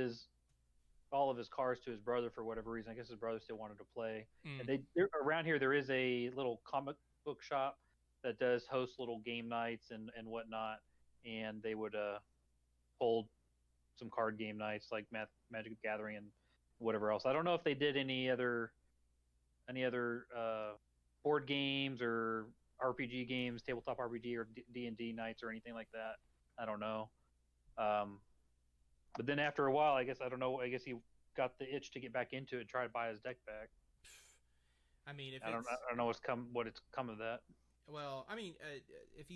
all of his cars to his brother for whatever reason. I guess his brother still wanted to play. And around here, there is a little comic book shop that does host little game nights and whatnot. And they would hold some card game nights like Magic the Gathering and whatever else. I don't know if they did any other board games or RPG games, tabletop RPG or D&D nights or anything like that. I don't know. But then after a while, I guess he got the itch to get back into it and try to buy his deck back. I mean, I don't know what it's come of that. Well, I mean, if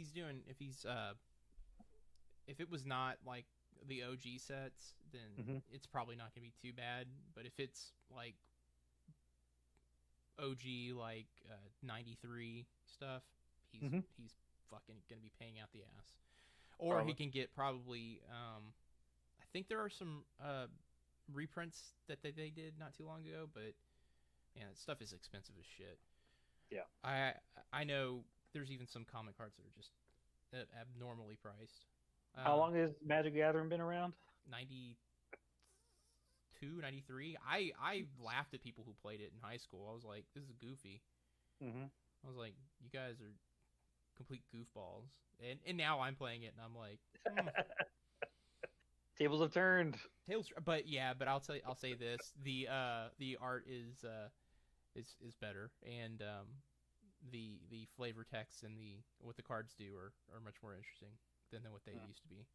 it was not like the OG sets, then it's probably not going to be too bad. But if it's like OG, like 93 stuff, he's fucking going to be paying out the ass. Or he can get probably, I think there are some reprints that they did not too long ago, but yeah, that stuff is expensive as shit. Yeah. I know there's even some comic cards that are just abnormally priced. How long has Magic the Gathering been around? 92, 93. I laughed at people who played it in high school. I was like, this is goofy. I was like, you guys are complete goofballs. And now I'm playing it, and I'm like, Tables have turned. But I'll say this: the art is better, and the flavor text and what the cards do are much more interesting than what they used to be.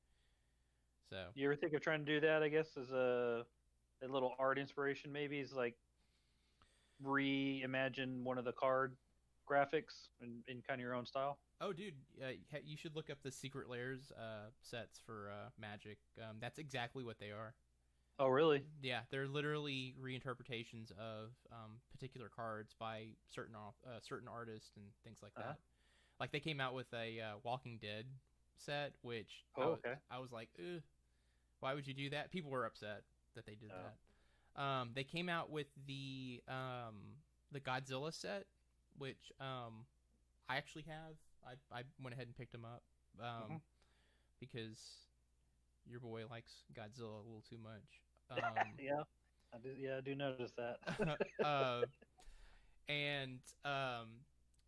So You ever think of trying to do that? I guess as a little art inspiration, maybe is like reimagine one of the card graphics in kind of your own style. Oh, dude, you should look up the Secret Lairs sets for Magic. That's exactly what they are. Oh, really? Yeah, they're literally reinterpretations of particular cards by certain artists and things like that. Like they came out with a Walking Dead set, which I was like, ugh, why would you do that? People were upset that they did that. They came out with the Godzilla set, which I actually have. I went ahead and picked them up because your boy likes Godzilla a little too much. I do notice that. And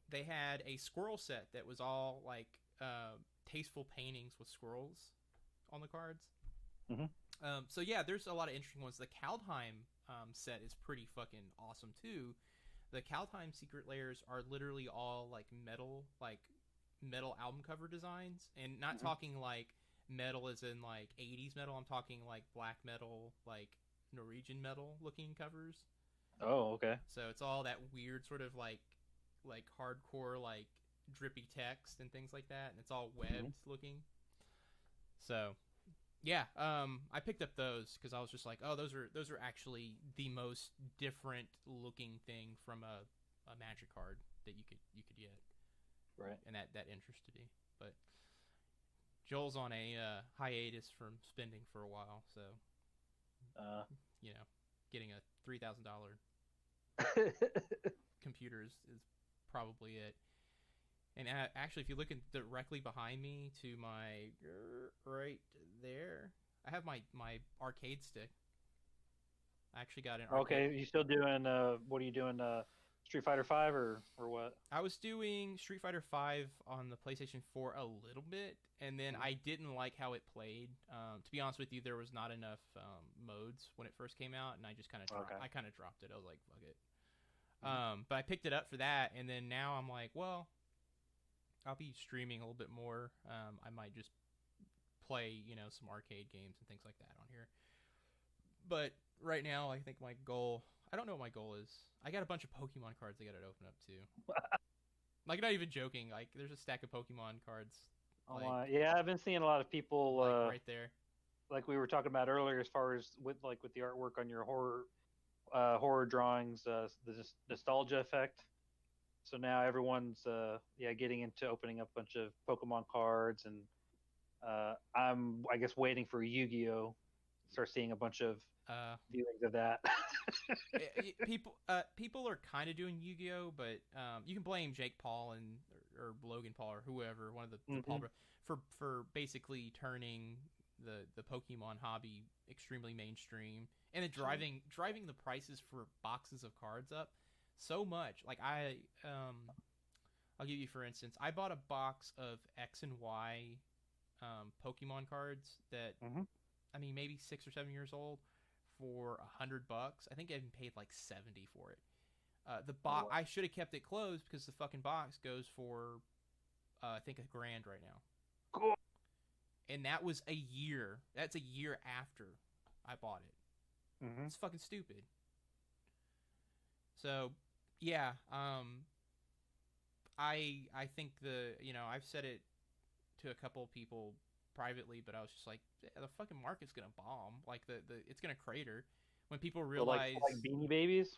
they had a squirrel set that was all like tasteful paintings with squirrels on the cards. So yeah, there's a lot of interesting ones. The Kaldheim set is pretty fucking awesome too. The Kaldheim Secret Lairs are literally all like metal album cover designs, and not talking like metal as in like 80s metal. I'm talking like black metal, like Norwegian metal looking covers. Oh, okay. So it's all that weird sort of like hardcore like drippy text and things like that, and it's all webbed looking. So yeah, I picked up those because I was just like, oh, those are actually the most different looking thing from a Magic card that you could get. Right. And that interested me. But Joel's on a hiatus from spending for a while, so getting a $3,000 computer is probably it. And actually, if you look directly behind me to my right there, I have my arcade stick. I actually got an arcade. Okay, you still doing? What are you doing? Street Fighter 5 or what? I was doing Street Fighter 5 on the PlayStation 4 a little bit, and then I didn't like how it played. To be honest with you, there was not enough modes when it first came out, and I just kind of dropped it. I was like, fuck it. But I picked it up for that, and then now I'm like, well, I'll be streaming a little bit more. I might just play, some arcade games and things like that on here. But right now, I think my goal... I don't know what my goal is. I got a bunch of Pokemon cards I got to open up, too. Like, not even joking. Like, there's a stack of Pokemon cards. Yeah, I've been seeing a lot of people... right there. Like we were talking about earlier, as far as with the artwork on your horror drawings, the nostalgia effect. So now everyone's getting into opening up a bunch of Pokemon cards, and I'm waiting for Yu-Gi-Oh! Start seeing a bunch of viewings of that. People are kind of doing Yu-Gi-Oh, but you can blame Jake Paul or Logan Paul or whoever, one of the Paul for basically turning the Pokemon hobby extremely mainstream, and then driving the prices for boxes of cards up so much. Like I'll give you for instance, I bought a box of X and Y Pokemon cards that I mean maybe 6 or 7 years old for $100. I think I even paid like $70 for it. The box I should have kept it closed because the fucking box goes for I think $1,000 right now. Cool. And that was a year. That's a year after I bought it. It's fucking stupid. So, yeah, I think I've said it to a couple of people privately, but I was just like, the fucking market's gonna bomb. Like it's gonna crater when people realize like Beanie Babies.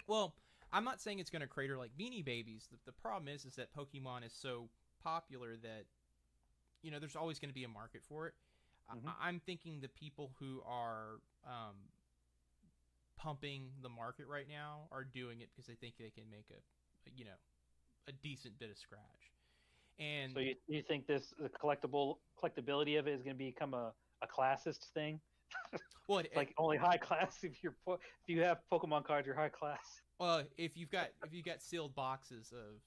Well, I'm not saying it's gonna crater like Beanie Babies. The problem is that Pokemon is so popular that there's always going to be a market for it. I'm thinking the people who are pumping the market right now are doing it because they think they can make a decent bit of scratch. And so you think the collectability of it is going to become a classist thing? Well, it's like only high class if you have Pokemon cards, you're high class. Well, if you've got sealed boxes of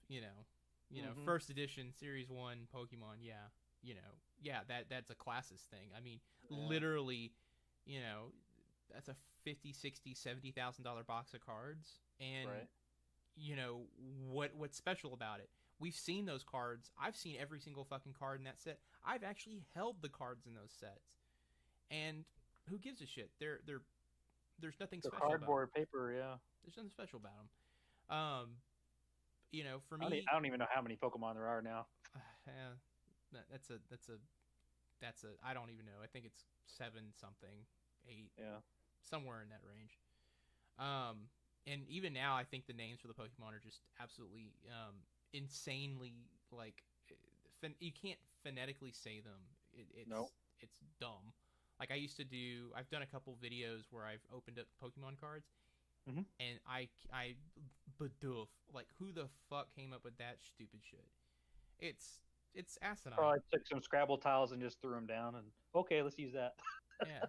first edition Series 1 Pokemon, yeah. you know, yeah, that's a classist thing. I mean, Yeah. literally, you know, that's a $50,000, $60,000, $70,000 box of cards, and Right. you know what's special about it? We've seen those cards. I've seen every single fucking card in that set. I've actually held the cards in those sets, and who gives a shit? There's nothing The special cardboard about them. paper, yeah. There's nothing special about them. You know, for I me, don't even know how many Pokemon there are now. yeah, that's a I don't even know. I think it's 7 something, 8, Yeah. somewhere in that range. And even now, I think the names for the Pokemon are just absolutely insanely like you can't phonetically say them. Nope. It's dumb. Like I've done a couple videos where I've opened up Pokemon cards, Mhm. and I badoof, like who the fuck came up with that stupid shit? It's asinine. Probably took some Scrabble tiles and just threw them down, and okay, let's use that. Yeah,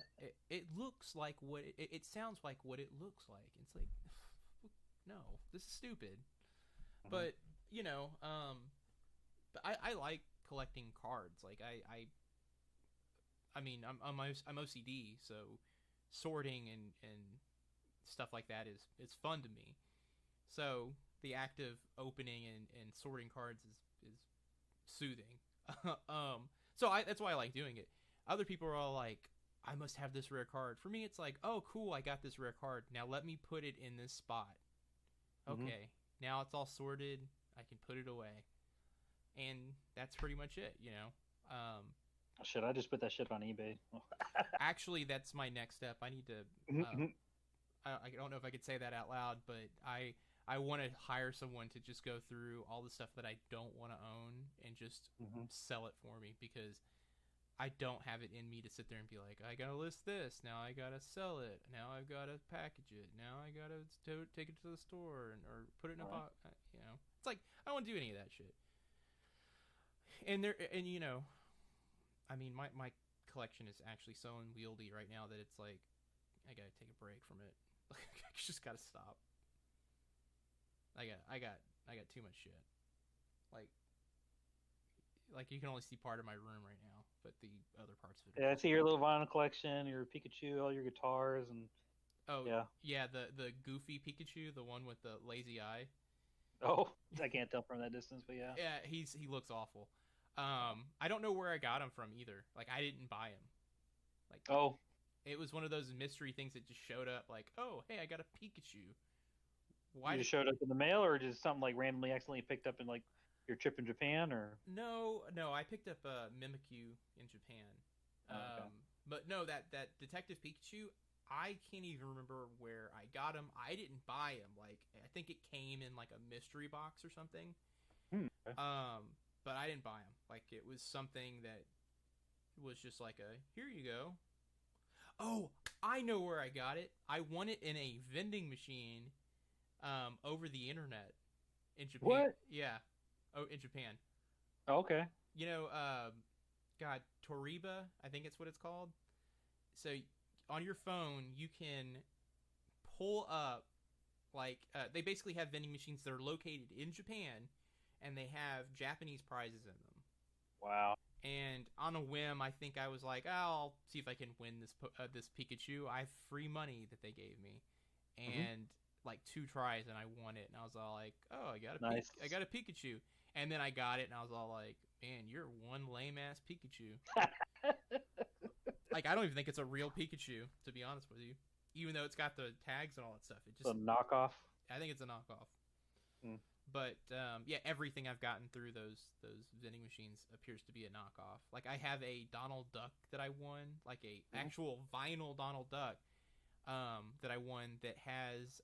it looks like what it sounds like what it looks like. It's like, no, this is stupid. Mhm. But you know, but I like collecting cards. Like I mean, I'm OCD, so sorting and stuff like that is fun to me. So the act of opening and sorting cards is soothing. So that's why I like doing it. Other people are all like, I must have this rare card. For me, it's like, oh, cool, I got this rare card. Now let me put it in this spot. Okay, now it's all sorted. I can put it away. And that's pretty much it, you know. Shit, I just put that shit on eBay. Actually, that's my next step. I need to. I don't know if I could say that out loud, but I want to hire someone to just go through all the stuff that I don't want to own and just sell it for me, because I don't have it in me to sit there and be like, I gotta list this, now I gotta sell it, now I've gotta package it, now I gotta take it to the store or put it in a box. You know, it's like I don't want to do any of that shit. And you know, I mean, my collection is actually so unwieldy right now that it's like I gotta take a break from it. I just gotta stop. I got too much shit. Like you can only see part of my room right now, but the other parts of it. Yeah, I see your little vinyl collection, your Pikachu, all your guitars, and yeah, the goofy Pikachu, the one with the lazy eye. Oh, I can't tell from that distance, but yeah. Yeah, he looks awful. I don't know where I got him from either. Like I didn't buy him. Like it was one of those mystery things that just showed up. Like, oh, hey, I got a Pikachu. Why? You just showed up in the mail, or just something like randomly accidentally picked up in like your trip in Japan, or? No, I picked up a Mimikyu in Japan. Okay. But no, that Detective Pikachu, I can't even remember where I got him. I didn't buy him. Like I think it came in like a mystery box or something. Okay. But I didn't buy him. Like it was something that was just like here you go. Oh, I know where I got it. I won it in a vending machine, over the internet, in Japan. What? Yeah. Oh, in Japan. Oh, okay. You know, God, Toriba, I think it's what it's called. So on your phone, you can pull up, like, they basically have vending machines that are located in Japan, and they have Japanese prizes in them. Wow. And on a whim, I think I was like, I'll see if I can win this Pikachu. I have free money that they gave me, and like 2 tries, and I won it. And I was all like, oh, I got a Pikachu. And then I got it, and I was all like, man, you're one lame ass Pikachu. Like I don't even think it's a real Pikachu, to be honest with you. Even though it's got the tags and all that stuff, it just a knockoff. I think it's a knockoff. But yeah, everything I've gotten through those vending machines appears to be a knockoff. Like I have a Donald Duck that I won, like a actual vinyl Donald Duck that I won that has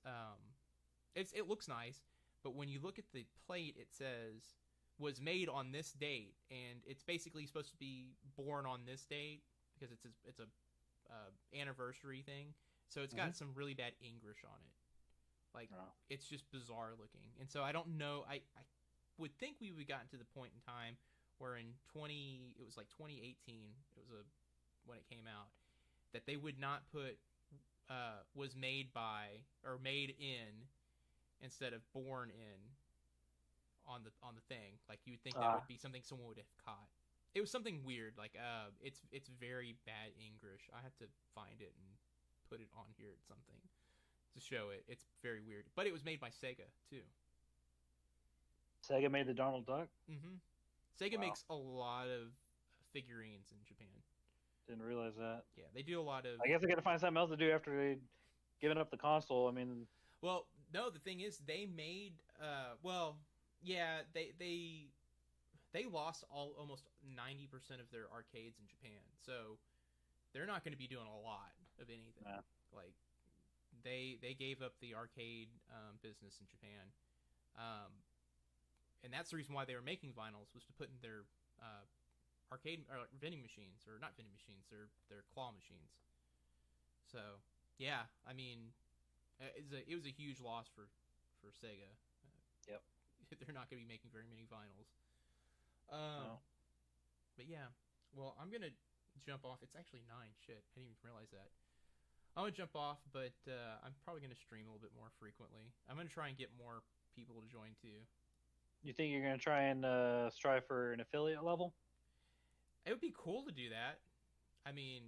it looks nice, but when you look at the plate, it says was made on this date, and it's basically supposed to be born on this date because it's a anniversary thing. So it's got some really bad English on it. Like, it's just bizarre looking. And so I don't know. I would think we would gotten to the point in time where it was like 2018, when it came out, that they would not put was made by or made in instead of born in on the thing. Like you would think that would be something someone would have caught. it was something weird. Like it's very bad English. I have to find it and put it on here at something to show it. It's very weird, but it was made by Sega too. Sega made the Donald Duck. Mm-hmm. Sega Wow. makes a lot of figurines in Japan. Didn't realize that. Yeah, they do a lot of. I guess I got to find something else to do after they given up the console. I mean, well, no, the thing is, they made. Well, yeah, they lost almost 90% of their arcades in Japan, so they're not going to be doing a lot of anything. Nah. Like they gave up the arcade business in Japan, and that's the reason why they were making vinyls, was to put in their arcade or vending machines, or not vending machines, their claw machines. So yeah, I mean, it was a huge loss for Sega. Yep. They're not going to be making very many vinyls. No. But yeah, well, I'm gonna jump off. It's actually 9. Shit, I didn't even realize that. I'm gonna jump off, but I'm probably gonna stream a little bit more frequently. I'm gonna try and get more people to join too. You think you're gonna try and strive for an affiliate level? It would be cool to do that. I mean,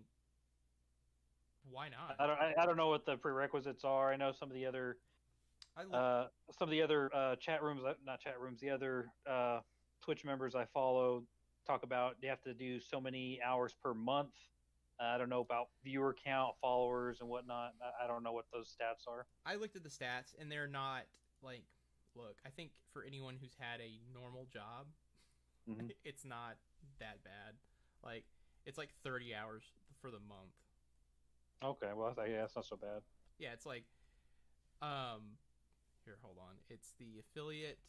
why not? I don't know what the prerequisites are. I know some of the other chat rooms, not chat rooms, the other Twitch members I follow talk about you have to do so many hours per month. I don't know about viewer count, followers, and whatnot. I don't know what those stats are. I looked at the stats, and they're not like. Look, I think for anyone who's had a normal job, it's not that bad. Like, it's like 30 hours for the month. Okay, well, yeah, that's not so bad. Yeah, it's like, here, hold on. It's the affiliate.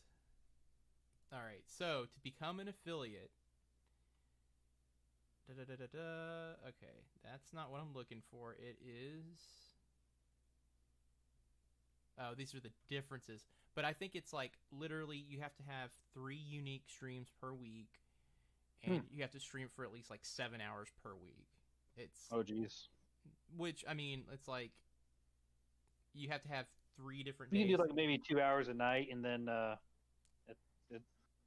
All right, so to become an affiliate. Okay, that's not what I'm looking for. It is. Oh, these are the differences. But I think it's like literally you have to have 3 unique streams per week, and you have to stream for at least like 7 hours per week. It's geez. Which, I mean, it's like you have to have 3 different You days. can do like maybe 2 hours a night, and then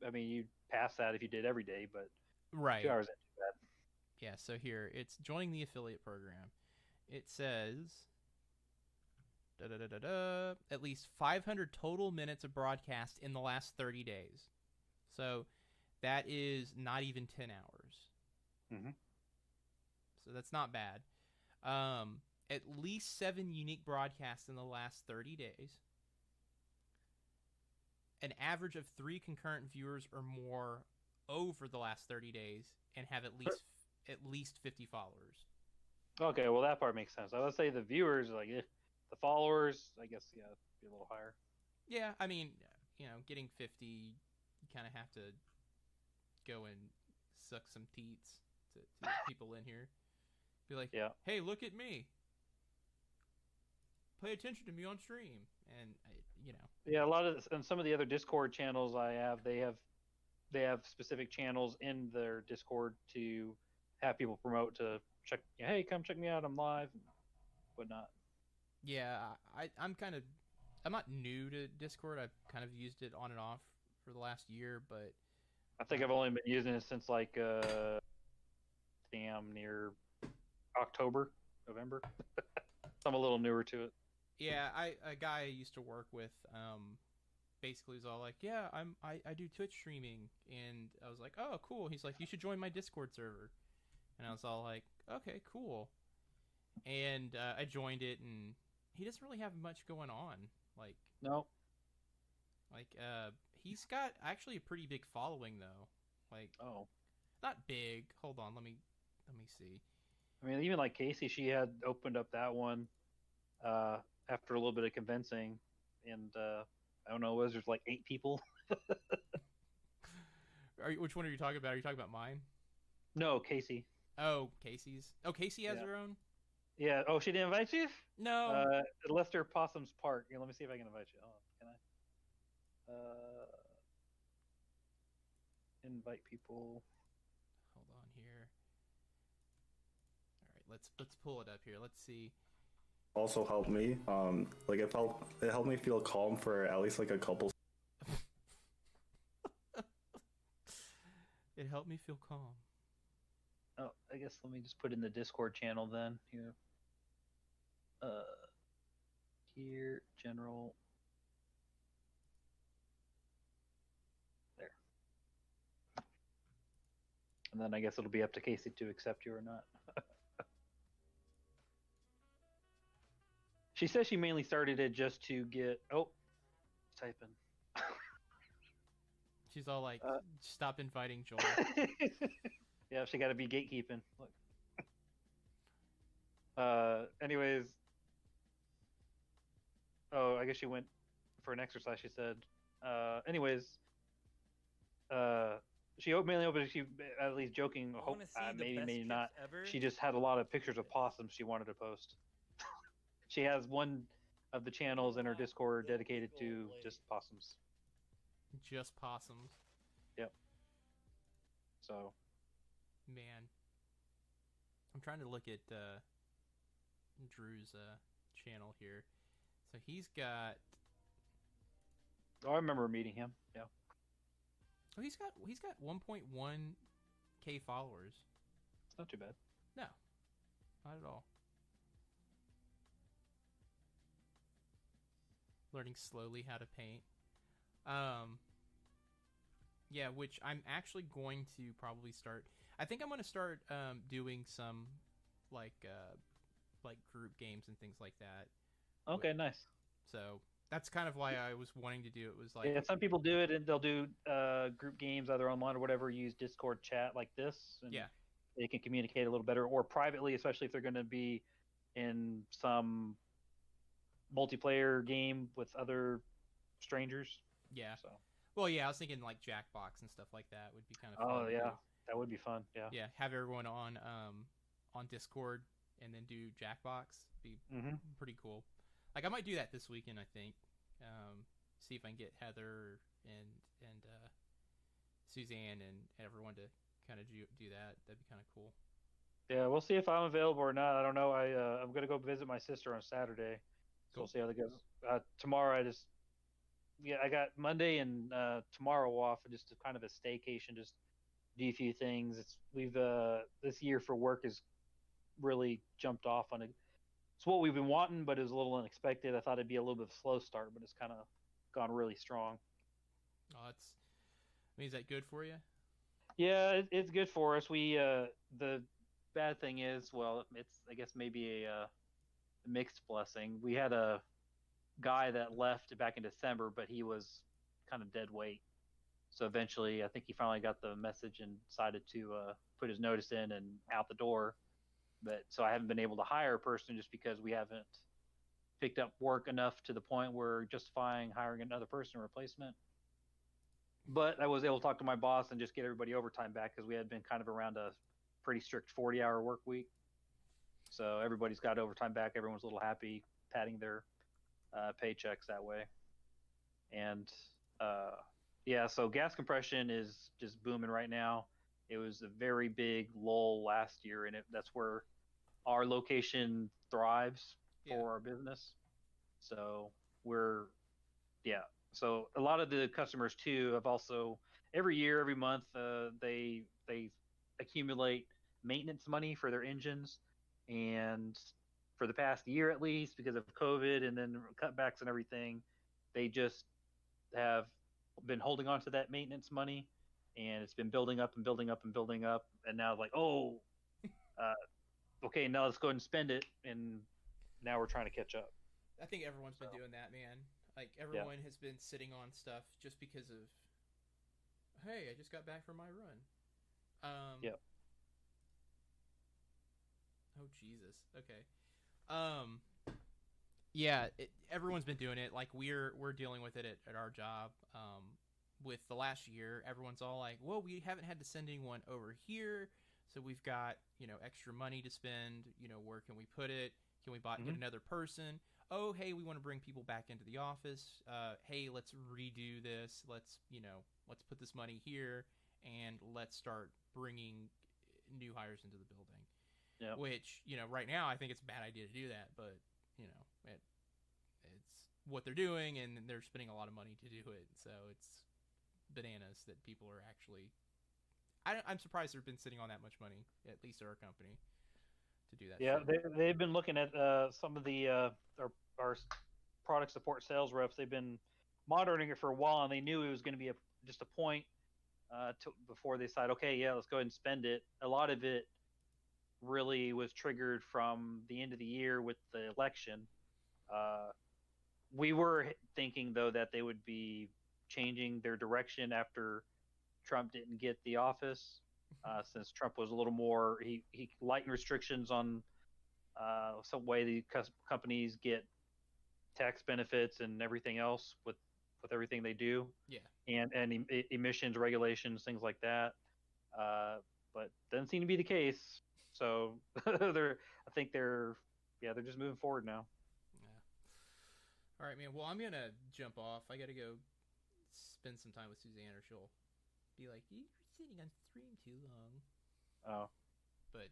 I mean, you'd pass that if you did every day, but right. 2 hours ain't too bad. Yeah, so here it's joining the affiliate program. It says at least 500 total minutes of broadcast in the last 30 days. So that is not even 10 hours. So that's not bad. At least 7 unique broadcasts in the last 30 days. An average of 3 concurrent viewers or more over the last 30 days, and have at least 50 followers. Okay, well, that part makes sense. I would say the viewers, like, the followers, I guess, yeah, be a little higher. Yeah, I mean, getting 50, you kind of have to go and suck some teats to get people in here. Be like, hey, look at me. Pay attention to me on stream. And, Yeah, a lot of and some of the other Discord channels I have, they have specific channels in their Discord to have people promote to check. Hey, come check me out. I'm live, and whatnot. Yeah, I'm not new to Discord. I've kind of used it on and off for the last year, but I think I've only been using it since like near October, November. So I'm a little newer to it. Yeah, a guy I used to work with basically was all like, yeah, I do Twitch streaming, and I was like, oh, cool. He's like, you should join my Discord server, and I was all like, okay, cool. And I joined it, and he doesn't really have much going on. Like, no. Like, he's got actually a pretty big following though. Like, not big. Hold on, let me see. I mean, even like Casey, she had opened up that one after a little bit of convincing, and I don't know, there's like 8 people. Which one are you talking about? Are you talking about mine? No, Casey. Oh, Casey's. Oh, Casey has her own? Yeah. Oh, she didn't invite you? No. Lester Possum's Park. Here, let me see if I can invite you. Oh, can I? Invite people. Hold on here. All right, let's pull it up here. Let's see. Also helped me. Like it helped me feel calm for at least like a couple. It helped me feel calm. Oh, I guess let me just put in the Discord channel then. Here. Here, general. There. And then I guess it'll be up to Casey to accept you or not. She says she mainly started it just to get. Oh, typing. She's all like, "Stop inviting Joel." Yeah, she got to be gatekeeping. Look. Anyways. Oh, I guess she went for an exercise. She said. Anyways. She mainly opened. She at least joking. Hope maybe not. She just had a lot of pictures of possums she wanted to post. She has one of the channels in her Discord dedicated to just possums. Just possums. Yep. So. Man. I'm trying to look at Drew's channel here. So he's got. Oh, I remember meeting him. Yeah. Oh, he's got 1.1k followers. It's not too bad. No, not at all. Learning slowly how to paint. Yeah, which I'm actually going to probably start. I think I'm going to start doing some like group games and things like that. Okay, nice. So that's kind of why I was wanting to do it. Was like, yeah, some people do it and they'll do group games either online or whatever. Use Discord chat like this. And yeah. They can communicate a little better, or privately, especially if they're going to be in some multiplayer game with other strangers. Yeah. So. Well, yeah, I was thinking like Jackbox and stuff like that would be kind of fun. Oh yeah, that would be fun. Yeah. Yeah, have everyone on Discord and then do Jackbox. Be pretty cool. Like I might do that this weekend. I think. See if I can get Heather and Suzanne and everyone to kind of do that. That'd be kind of cool. Yeah, we'll see if I'm available or not. I don't know. I'm gonna go visit my sister on Saturday, so we'll see how that goes. Tomorrow, I got Monday and tomorrow off, just kind of a staycation, just do a few things. This year for work has really jumped off on it. It's what we've been wanting, but it was a little unexpected. I thought it'd be a little bit of a slow start, but it's kind of gone really strong. Oh, is that good for you? Yeah, it's good for us. The bad thing is, well, it's I guess maybe a mixed blessing. We had a guy that left back in December, but he was kind of dead weight. So eventually, I think he finally got the message and decided to put his notice in and out the door. But so I haven't been able to hire a person just because we haven't picked up work enough to the point where justifying hiring another person replacement. But I was able to talk to my boss and just get everybody overtime back because we had been kind of around a pretty strict 40-hour work week. So everybody's got overtime back. Everyone's a little happy, patting their paychecks that way. And yeah, so gas compression is just booming right now. It was a very big lull last year, and that's where our location thrives for our business. So so a lot of the customers too have also every year, every month, they accumulate maintenance money for their engines, and for the past year at least, because of COVID and then cutbacks and everything, they just have been holding on to that maintenance money, and it's been building up and building up and building up, and now like, okay, now let's go ahead and spend it, and now we're trying to catch up. I think everyone's been doing that, man. Like everyone has been sitting on stuff just because of, hey, I just got back from my run. Yep. Oh Jesus. Okay. Yeah, everyone's been doing it. Like we're dealing with it at our job. With the last year, everyone's all like, well, we haven't had to send anyone over here, so we've got, extra money to spend. Where can we put it? Can we get another person? Oh, hey, we want to bring people back into the office. Hey, let's redo this. Let's put this money here, and let's start bringing new hires into the building. Yeah. Which, right now I think it's a bad idea to do that, but it's what they're doing, and they're spending a lot of money to do it. So it's bananas that people are actually. I'm surprised they've been sitting on that much money, at least our company, to do that. Yeah, shit. they've been looking at some of the our product support sales reps. They've been monitoring it for a while, and they knew it was going to be just a point before they decide, okay, yeah, let's go ahead and spend it. A lot of it really was triggered from the end of the year with the election. We were thinking though that they would be changing their direction after Trump didn't get the office, since Trump was a little more he lightened restrictions on some way the companies get tax benefits and everything else with everything they do. Yeah. And emissions regulations, things like that. But doesn't seem to be the case. So I think they're just moving forward now. All right, man. Well, I'm gonna jump off. I gotta go spend some time with Suzanne, or she'll be like, "You're sitting on stream too long." Oh, but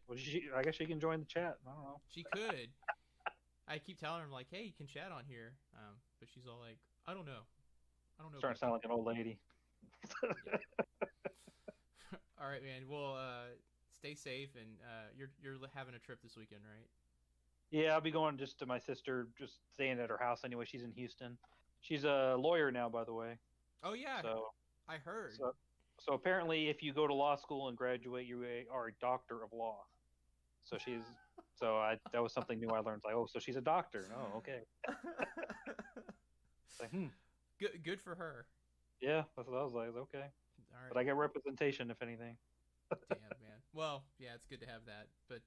I guess she can join the chat. I don't know. She could. I keep telling her, like, "Hey, you can chat on here," but she's all like, "I don't know. Starting to sound like an old lady. All right, man. Well, stay safe, and you're having a trip this weekend, right? Yeah, I'll be going just to my sister, just staying at her house anyway. She's in Houston. She's a lawyer now, by the way. Oh yeah, so I heard. So apparently, if you go to law school and graduate, you are a doctor of law. So that was something new I learned. Like, oh, so she's a doctor. Oh, okay. Like, Good for her. Yeah, that's what I was like. Okay. All right. But I get representation, if anything. Damn, man. Well, yeah, it's good to have that. But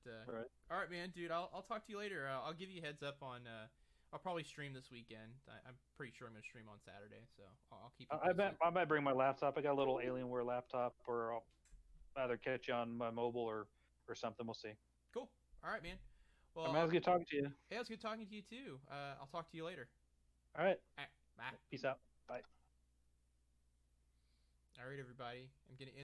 all right, man, dude. I'll talk to you later. I'll give you a heads up on. I'll probably stream this weekend. I'm pretty sure I'm gonna stream on Saturday, so I'll keep. I might bring my laptop. I got a little Alienware laptop, or I'll either catch you on my mobile or something. We'll see. Cool. All right, man. Well, it was good talking to you. Yeah, it was good talking to you too. I'll talk to you later. All right. Bye. Peace out. Bye. All right, everybody. I'm gonna end